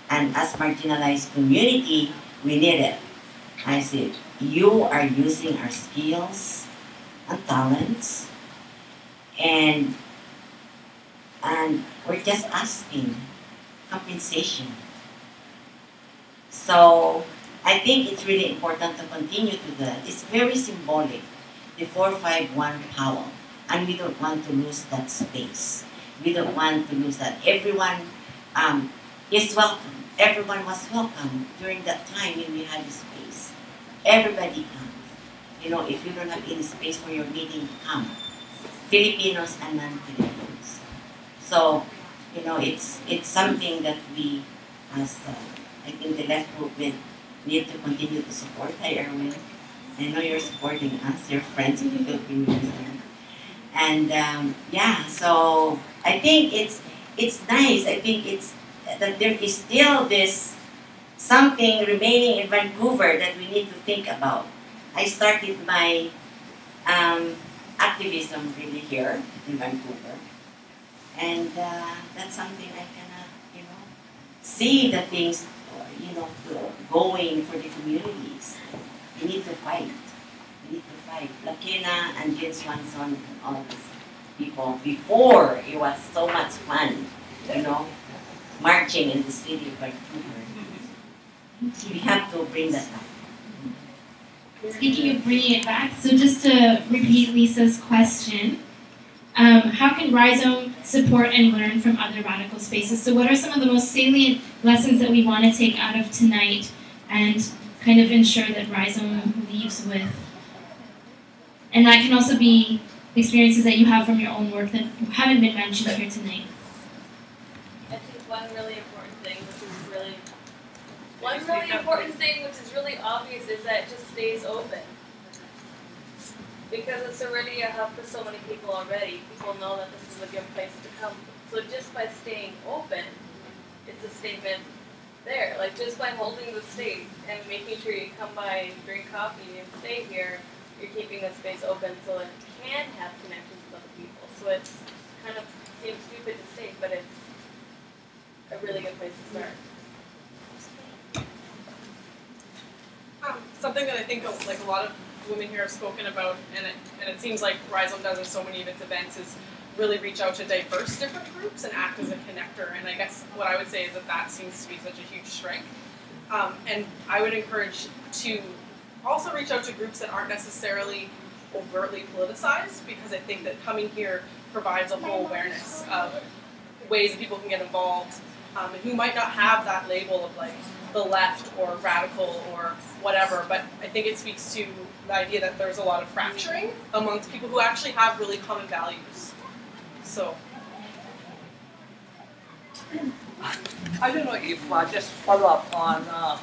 And as marginalized community, we need it. I said, you are using our skills and talents, and we're just asking compensation. So I think it's really important to continue to that. It's very symbolic, the 451 Powell, and we don't want to lose that space. We don't want to lose that. Everyone is welcome. Everyone was welcome during that time when we had the space. Everybody comes. If you don't have any space for your meeting, come. Filipinos and non-Filipinos. So, it's something that we, as I think the left movement, need to continue to support. Hi, Erwin. I know you're supporting us. You're friends in the Philippine Museum. And so I think it's nice. I think it's that there is still this something remaining in Vancouver that we need to think about. I started my activism really here in Vancouver, and that's something I cannot, see the things, going for the communities. We need to fight. We need to fight. Lakina and Jin Swanson and all these people, before it was so much fun, marching in the city of Vancouver. We have to bring that back. Speaking of bringing it back, so just to repeat Lisa's question, how can rhizome support and learn from other radical spaces? So what are some of the most salient lessons that we want to take out of tonight and kind of ensure that rhizome leaves with? And that can also be experiences that you have from your own work that haven't been mentioned here tonight. I think one really important thing, which is really obvious, is that it just stays open. Because it's already a hub for so many people already. People know that this is a good place to come. So just by staying open, it's a statement there. Like just by holding the state and making sure you come by and drink coffee and stay here, you're keeping the space open so it can have connections with other people. So it's kind of seems stupid to state, but it's a really good place to start. Something that I think like a lot of women here have spoken about, and it seems like Rhizome does with so many of its events, is really reach out to diverse different groups and act as a connector. And I guess what I would say is that seems to be such a huge strength. And I would encourage to also reach out to groups that aren't necessarily overtly politicized, because I think that coming here provides a whole awareness of ways that people can get involved and who might not have that label of like the left or radical or whatever, but I think it speaks to the idea that there's a lot of fracturing amongst people who actually have really common values. So. I don't know if just follow up on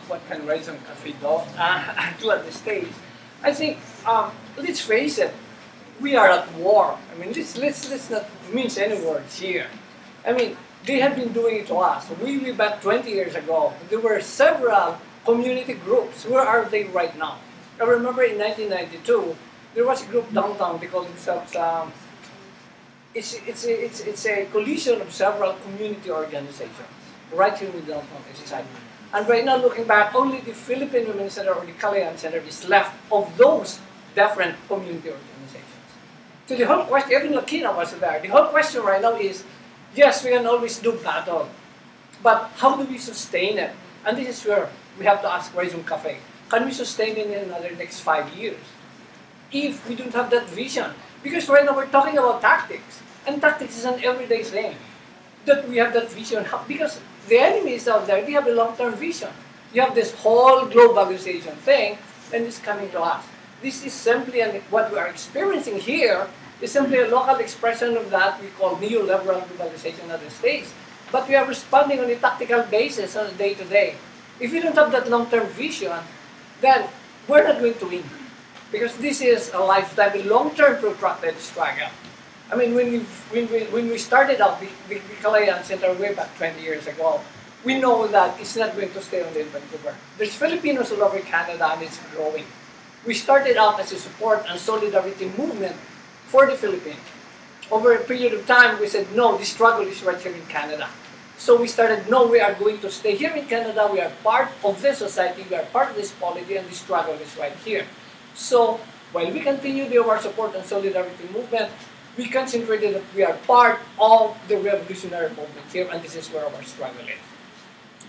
what can Rhizome Cafe do at this stage. I think let's face it, we are at war. I mean, let's not mince any words here. I mean, they have been doing it to us. We back 20 years ago, there were several community groups. Where are they right now? I remember in 1992, there was a group downtown. They call themselves. It's a collision of several community organizations right here in downtown society. And right now, looking back, only the Philippine Women's Center or the Kalayaan Center is left of those different community organizations. So the whole question, even Lakina was there. The whole question right now is, yes, we can always do battle, but how do we sustain it? And this is where we have to ask Rhizome Cafe, can we sustain it in another next 5 years? If we don't have that vision, because right now we're talking about tactics, and tactics is an everyday thing, that we have that vision, because the enemies out there, they have a long-term vision. You have this whole globalization thing, and it's coming to us. This is simply, what we are experiencing here is simply a local expression of that we call neoliberal globalization of the States. But we are responding on a tactical basis on a day-to-day. If we don't have that long-term vision, then we're not going to win. Because this is a lifetime, a long-term protracted struggle. I mean, when we started out the Kalayaan Center way back 20 years ago, we know that it's not going to stay only in Vancouver. There's Filipinos all over Canada, and it's growing. We started out as a support and solidarity movement for the Philippines. Over a period of time, we said, no, the struggle is right here in Canada. So we started, no, we are going to stay here in Canada. We are part of this society. We are part of this polity, and the struggle is right here. So while we continue our support and solidarity movement, we concentrated that we are part of the revolutionary movement here, and this is where our struggle is.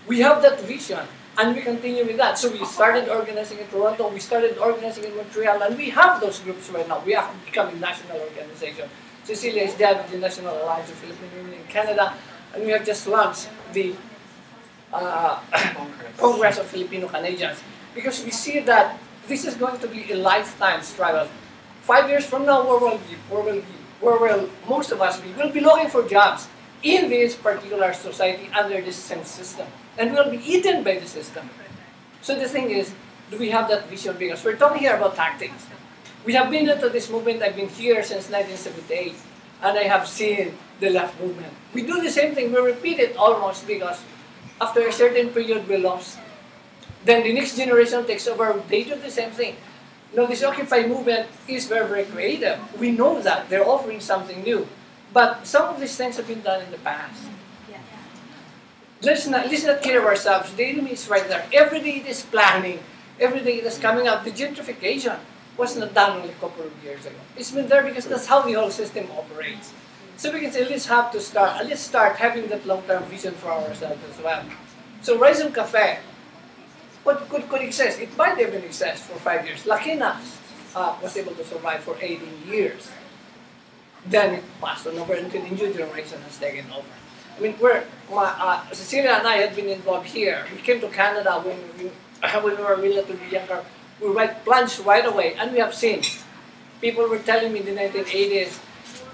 We have that vision, and we continue with that. So we started organizing in Toronto, we started organizing in Montreal, and we have those groups right now. We have become a national organization. Cecilia is there with the National Alliance of Filipino Women in Canada, and we have just launched the Congress of Filipino Canadians, because we see that this is going to be a lifetime struggle. 5 years from now, where will most of us be? We'll be looking for jobs in this particular society under this same system, and we'll be eaten by the system. So the thing is, do we have that vision? Because we're talking here about tactics. We have been into this movement. I've been here since 1978, and I have seen the left movement. We do the same thing. We repeat it almost, because after a certain period we lost. Then the next generation takes over. They do the same thing. Now, this Occupy movement is very, very creative. We know that. They're offering something new. But some of these things have been done in the past. Let's not kid ourselves. The enemy is right there. Every day it is planning. Every day it is coming up. The gentrification was not done only a couple of years ago. It's been there because that's how the whole system operates. So we can say, let's start having that long-term vision for ourselves as well. So Rhizome Cafe, what could exist? It might even exist for 5 years. Lakina was able to survive for 18 years. Then it passed on over until the new generation has taken over. I mean, Cecilia and I had been involved here. We came to Canada when we were relatively younger. We plunged right away, and we have seen. People were telling me in the 1980s,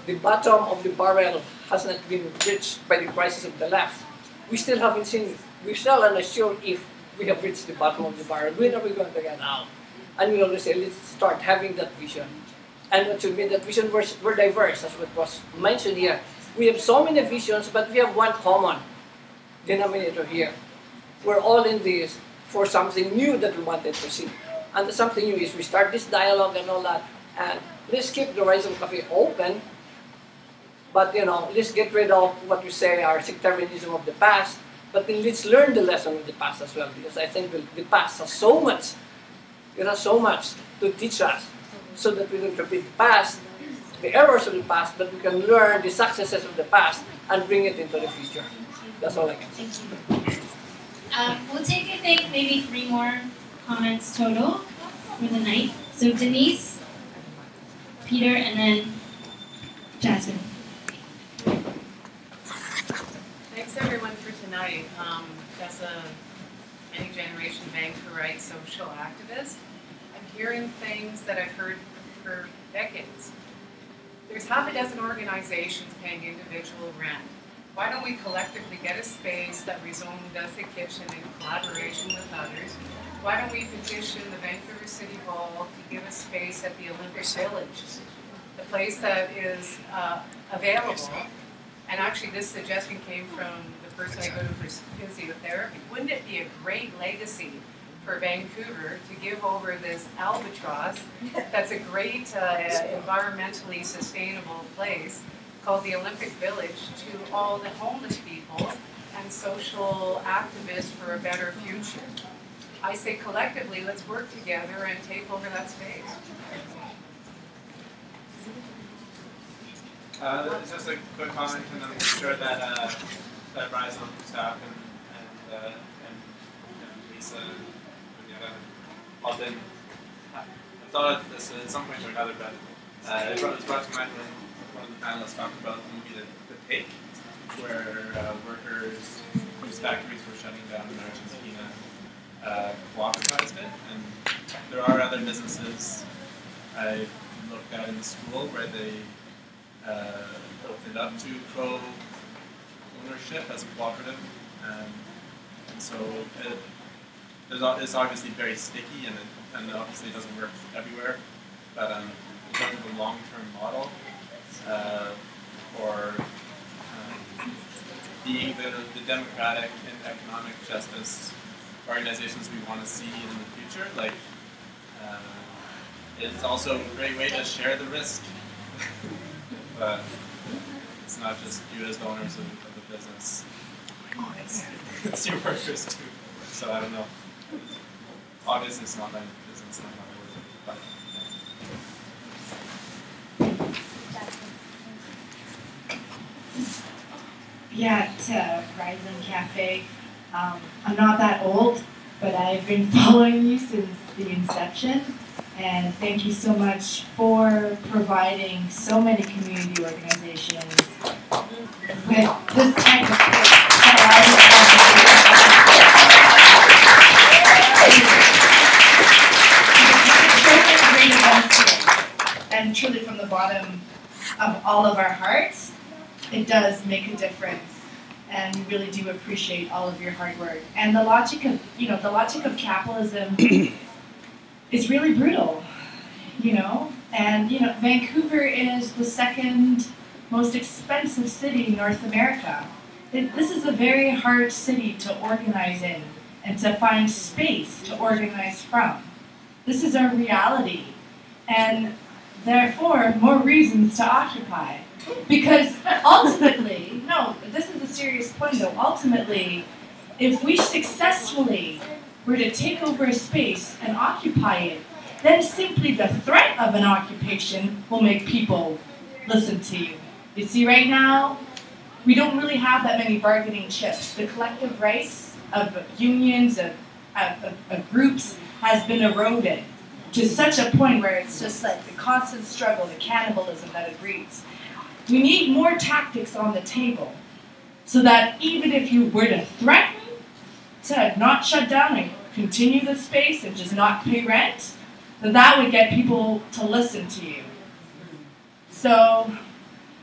the bottom of the barrel has not been reached by the crisis of the left. We still haven't seen, we still are not sure if we have reached the bottom of the barrel. When are we going to get out? And we always say, let's start having that vision. And what should be that vision, we're diverse, as what was mentioned here. We have so many visions, but we have one common denominator here. We're all in this for something new that we wanted to see. And the something new is we start this dialogue and all that, and let's keep the Rhizome Cafe open, but let's get rid of what we say are sectarianism of the past, but then let's learn the lesson of the past as well, because I think the past has so much, it has so much to teach us, so that we don't repeat the past, the errors of the past, but we can learn the successes of the past and bring it into the future. That's all I can say. Thank you. We'll take, I think, maybe 3 more comments total for the night. So Denise, Peter, and then Jasmine. Thanks everyone for tonight. tonight. As a many-generation Vancouverite social activist, I'm hearing things that I've heard for decades. There's half a dozen organizations paying individual rent. Why don't we collectively get a space that rhizome does the kitchen in collaboration with others? Why don't we petition the Vancouver City Hall to give a space at the Olympic Village, the place that is available? And actually this suggestion came from the person I go to for physiotherapy. Wouldn't it be a great legacy for Vancouver to give over this albatross that's a great environmentally sustainable place called the Olympic Village to all the homeless people and social activists for a better future? I say collectively, let's work together and take over that space. It's just a quick comment, and I'm sure that that rhizome staff and Lisa and Yetta all been. I thought of this at some point or another, but it was brought to mind when one of the panelists talked about the movie The Pig, where workers whose factories were shutting down in Argentina cooperativized it, and there are other businesses I looked at in school where they opened up to co-ownership as a cooperative, and so it's obviously very sticky, and obviously it doesn't work everywhere, but in terms of a long-term model for being the democratic and economic justice organizations we want to see in the future, like it's also a great way to share the risk. But it's not just you as the owners of the business. It's your workers too. So I don't know. Obviously it's not my business, not my work. Yeah, at Rhizome Cafe. I'm not that old, but I've been following you since the inception. And thank you so much for providing so many community organizations with this type of space to allow this conversation. Great events today. And truly from the bottom of all of our hearts, it does make a difference. And we really do appreciate all of your hard work. And the logic of capitalism is really brutal, and Vancouver is the second most expensive city in North America. This is a very hard city to organize in and to find space to organize from. This is our reality, and therefore more reasons to occupy. Because ultimately, no, this is a serious point though, ultimately, if we successfully were to take over a space and occupy it, then simply the threat of an occupation will make people listen to you. You see, right now, we don't really have that many bargaining chips. The collective rights of unions, of groups, has been eroded to such a point where it's just like the constant struggle, the cannibalism that it breeds. We need more tactics on the table so that even if you were to threaten to not shut down and continue the space and just not pay rent, that would get people to listen to you. So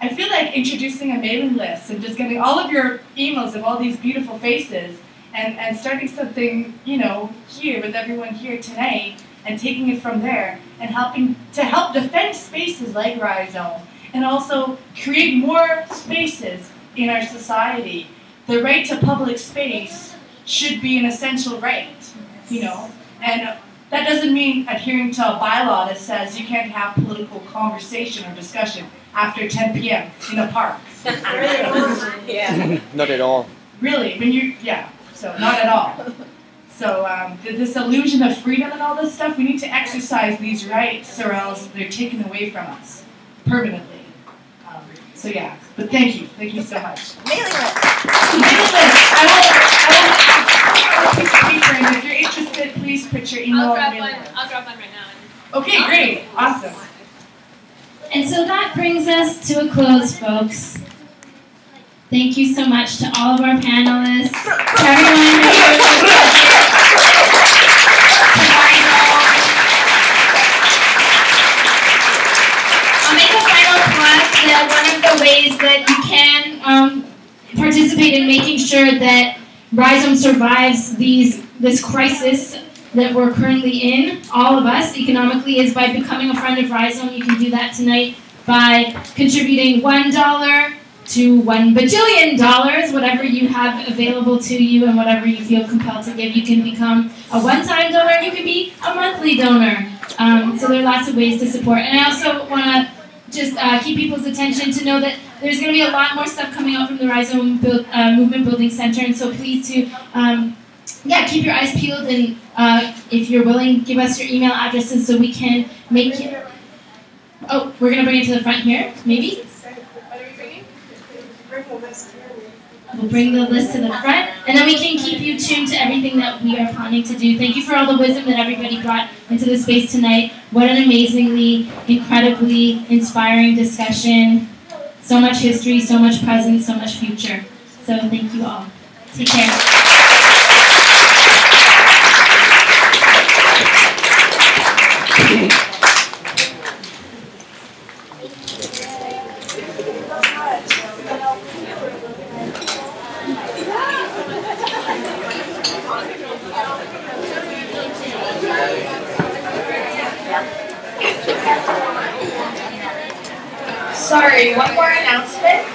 I feel like introducing a mailing list and just getting all of your emails of all these beautiful faces and starting something, here with everyone here tonight and taking it from there and helping to help defend spaces like Rhizome and also create more spaces in our society. The right to public space should be an essential right, and that doesn't mean adhering to a bylaw that says you can't have political conversation or discussion after 10 p.m. in a park. Yeah. Not at all. Really, so not at all. So this illusion of freedom and all this stuff, we need to exercise these rights or else they're taken away from us permanently. But thank you so much. Mailing list. I will piece of paper, and if you're interested, please put your email on the mailing list. I'll drop one right now. Okay, great, awesome. And so that brings us to a close, folks. Thank you so much to all of our panelists, to everyone here. I'll make a final plug that one of the ways that you can participate in making sure that Rhizome survives this crisis that we're currently in, all of us, economically, is by becoming a friend of Rhizome. You can do that tonight by contributing $1 to $1 bajillion, whatever you have available to you and whatever you feel compelled to give. You can become a one-time donor, you can be a monthly donor. So there are lots of ways to support. And I also want to just keep people's attention to know that there's going to be a lot more stuff coming out from the Rhizome Movement Building Center, and so please to keep your eyes peeled, and if you're willing, give us your email addresses so we can make you. Oh, we're going to bring it to the front here, maybe? What are we bringing? Bring the list here. We'll bring the list to the front, and then we can keep you tuned to everything that we are planning to do. Thank you for all the wisdom that everybody brought into the space tonight. What an amazingly, incredibly inspiring discussion. So much history, so much present, so much future. So thank you all. Take care. Sorry, one more announcement.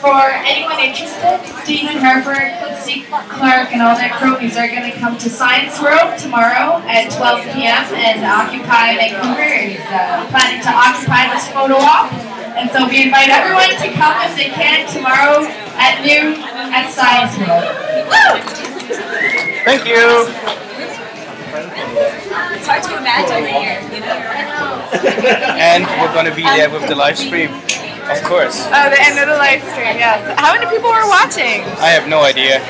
For anyone interested, Stephen Harper, Quincy Clark, and all their cronies are going to come to Science Room tomorrow at 12 p.m. and Occupy Vancouver is planning to occupy this photo op. And so we invite everyone to come if they can tomorrow at noon at Science Room. Woo! Thank you. It's hard to imagine here, you know. And we're going to be there with the live stream, of course. Oh, the end of the live stream, yes. How many people were watching? I have no idea.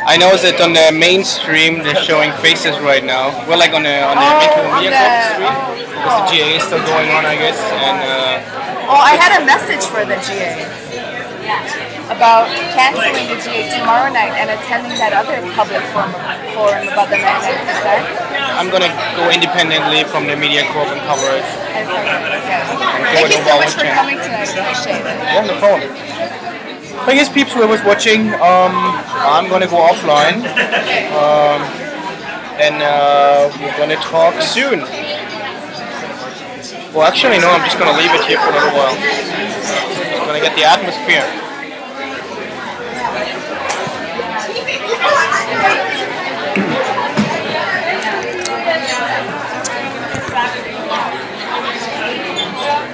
I know that on the main stream they're showing faces right now. We're like on the Media stream because the GA is still going on, I guess. And well, I had a message for the GA about canceling the GA tomorrow night and attending that other public forum about the 99%. I'm gonna go independently from the Media Corp and cover it. Thank you so much for coming tonight. I appreciate it. Yeah, no problem. I guess peeps, whoever's watching, I'm gonna go offline, and we're gonna talk soon. Well, actually, no, I'm just gonna leave it here for a little while. I'm gonna get the atmosphere.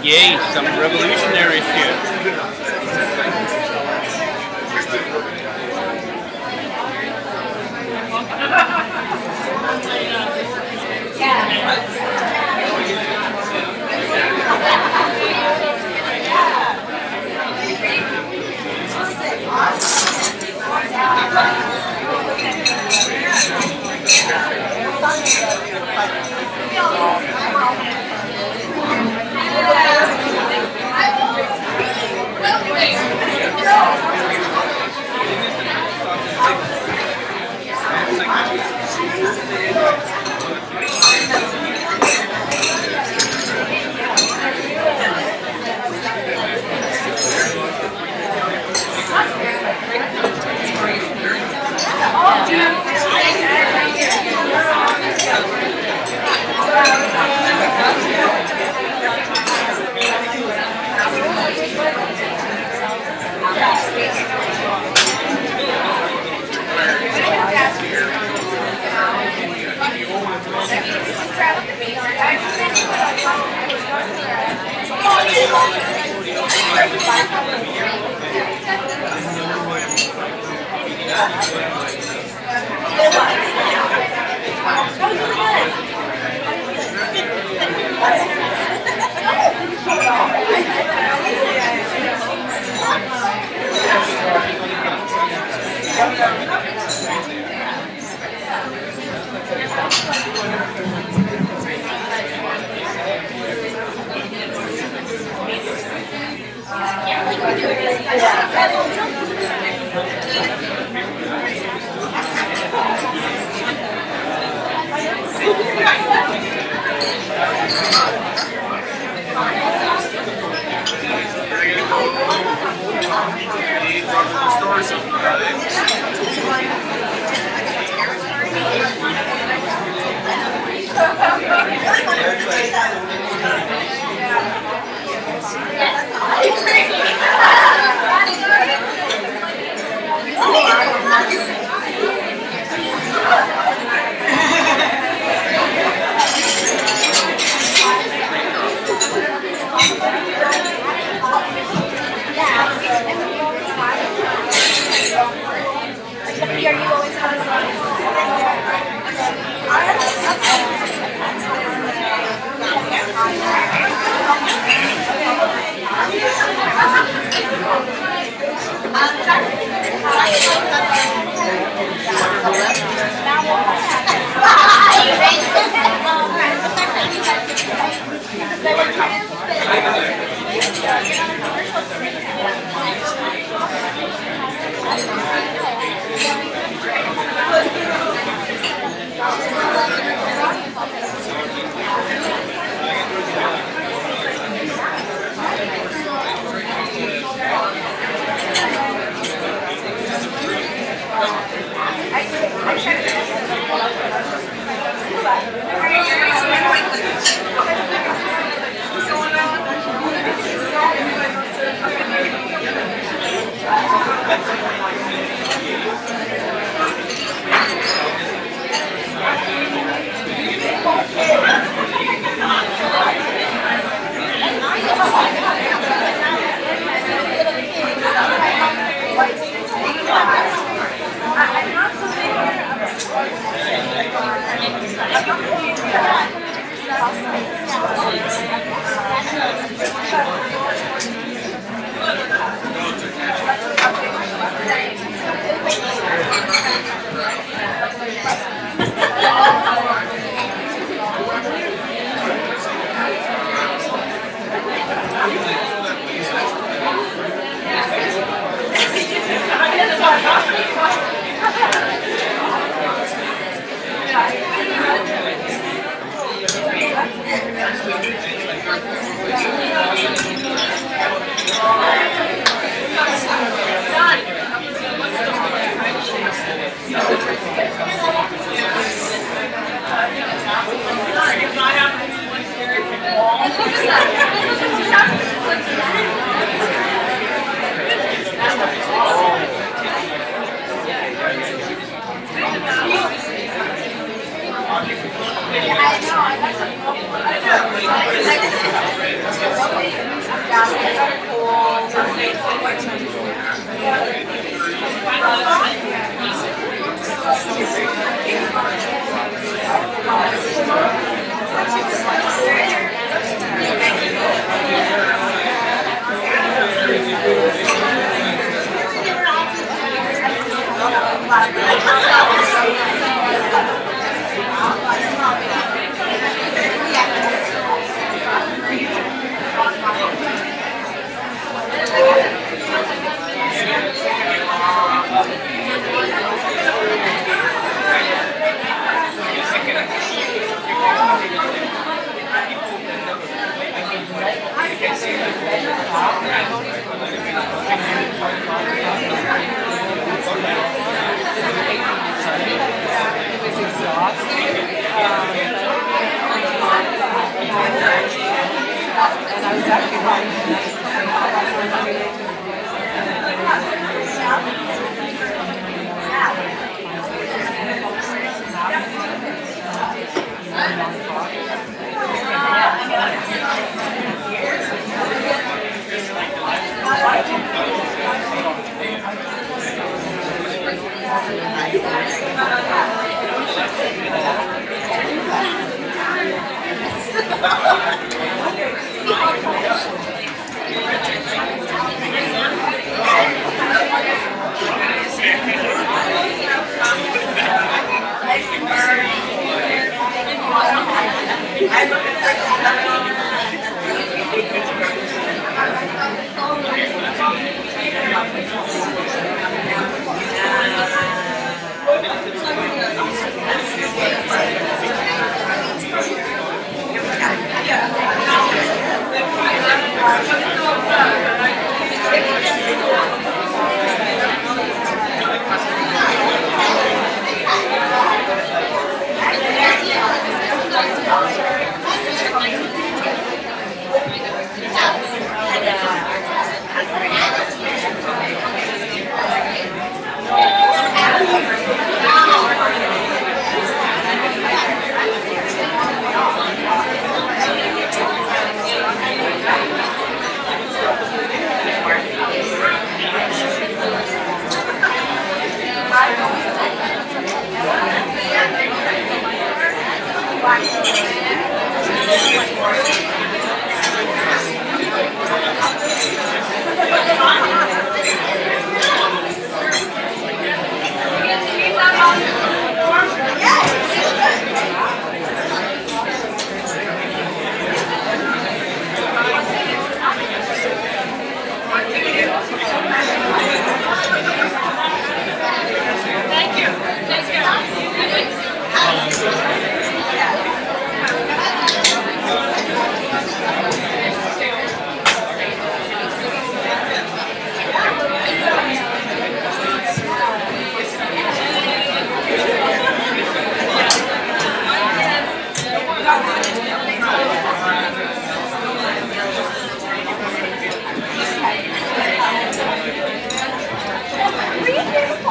Yay, some revolutionaries here. Yeah.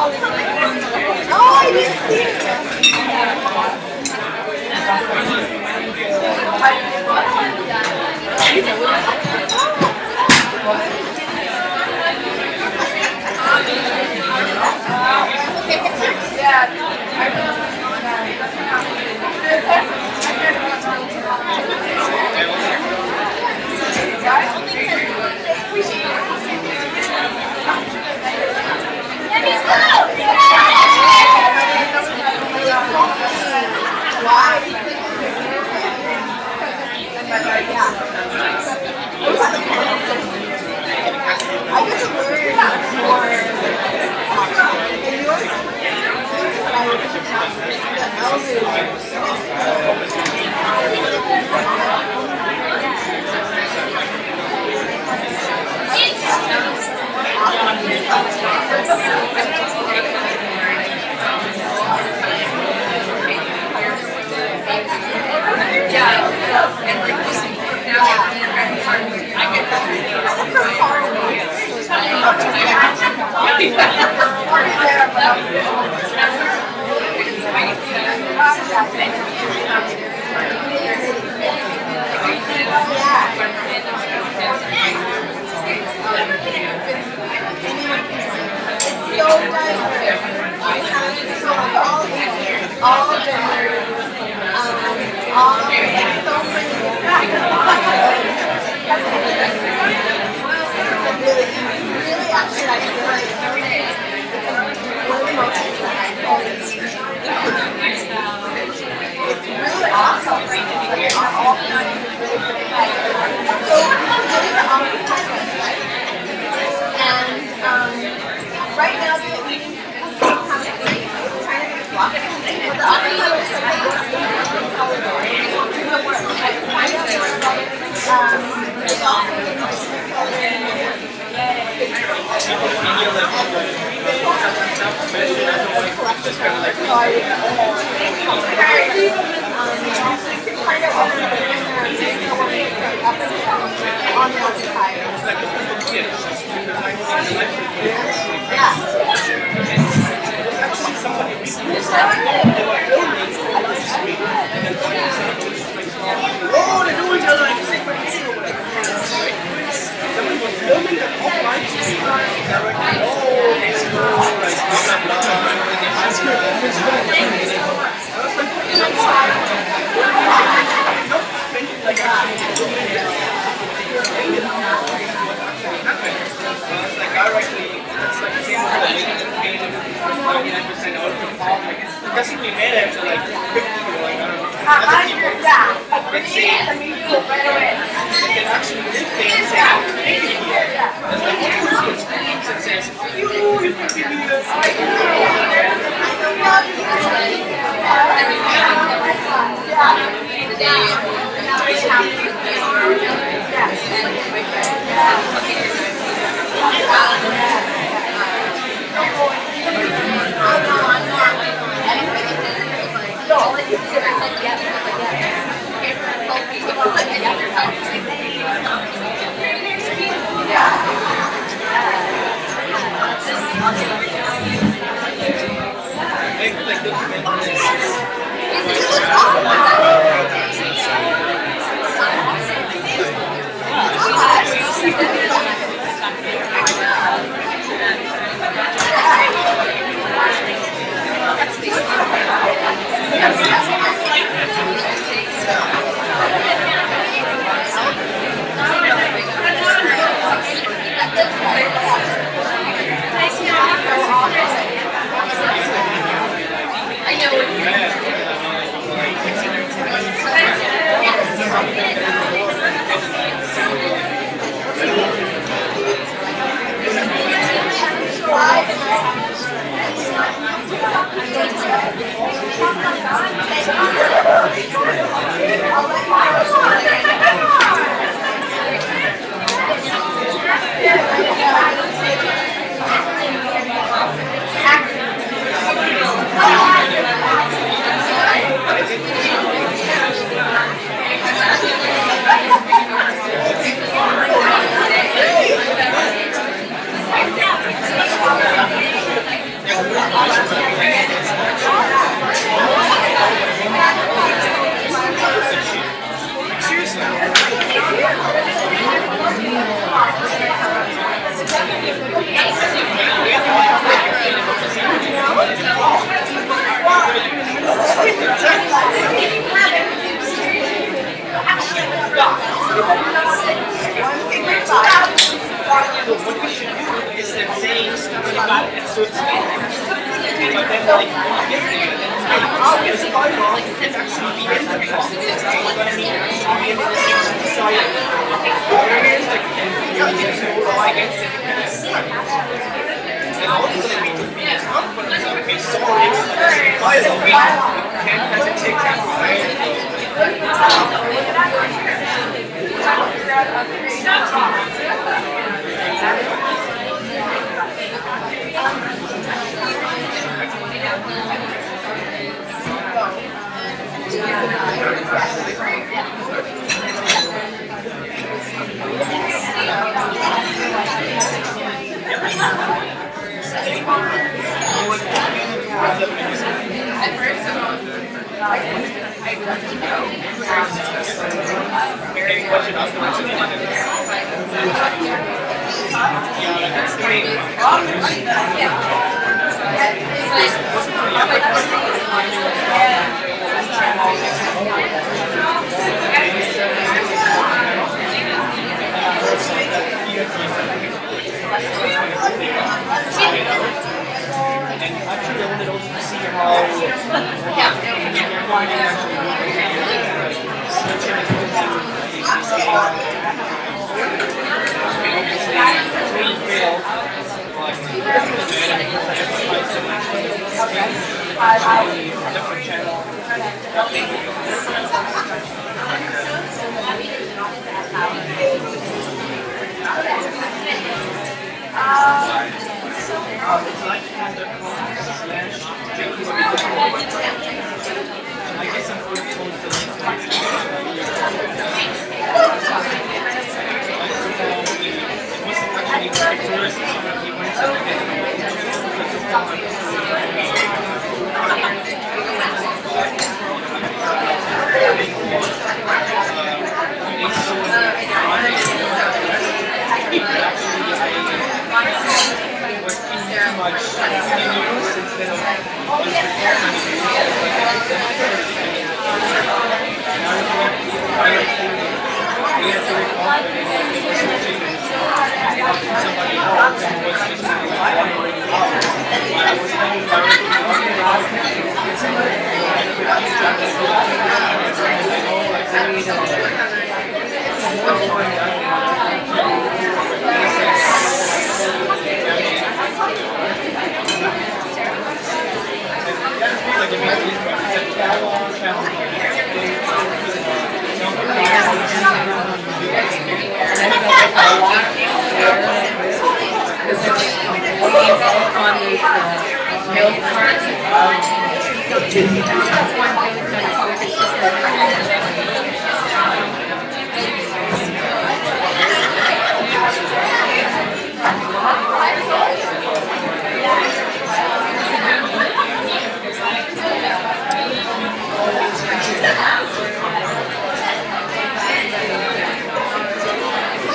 I didn't see it.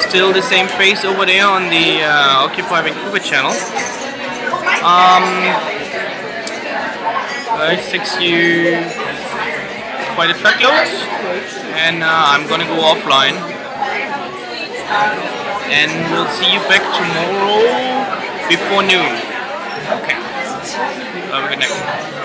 Still the same face over there on the Occupy Vancouver channel. I fix you quite a truckload, and I'm gonna go offline, and we'll see you back tomorrow before noon. Okay, have a good night.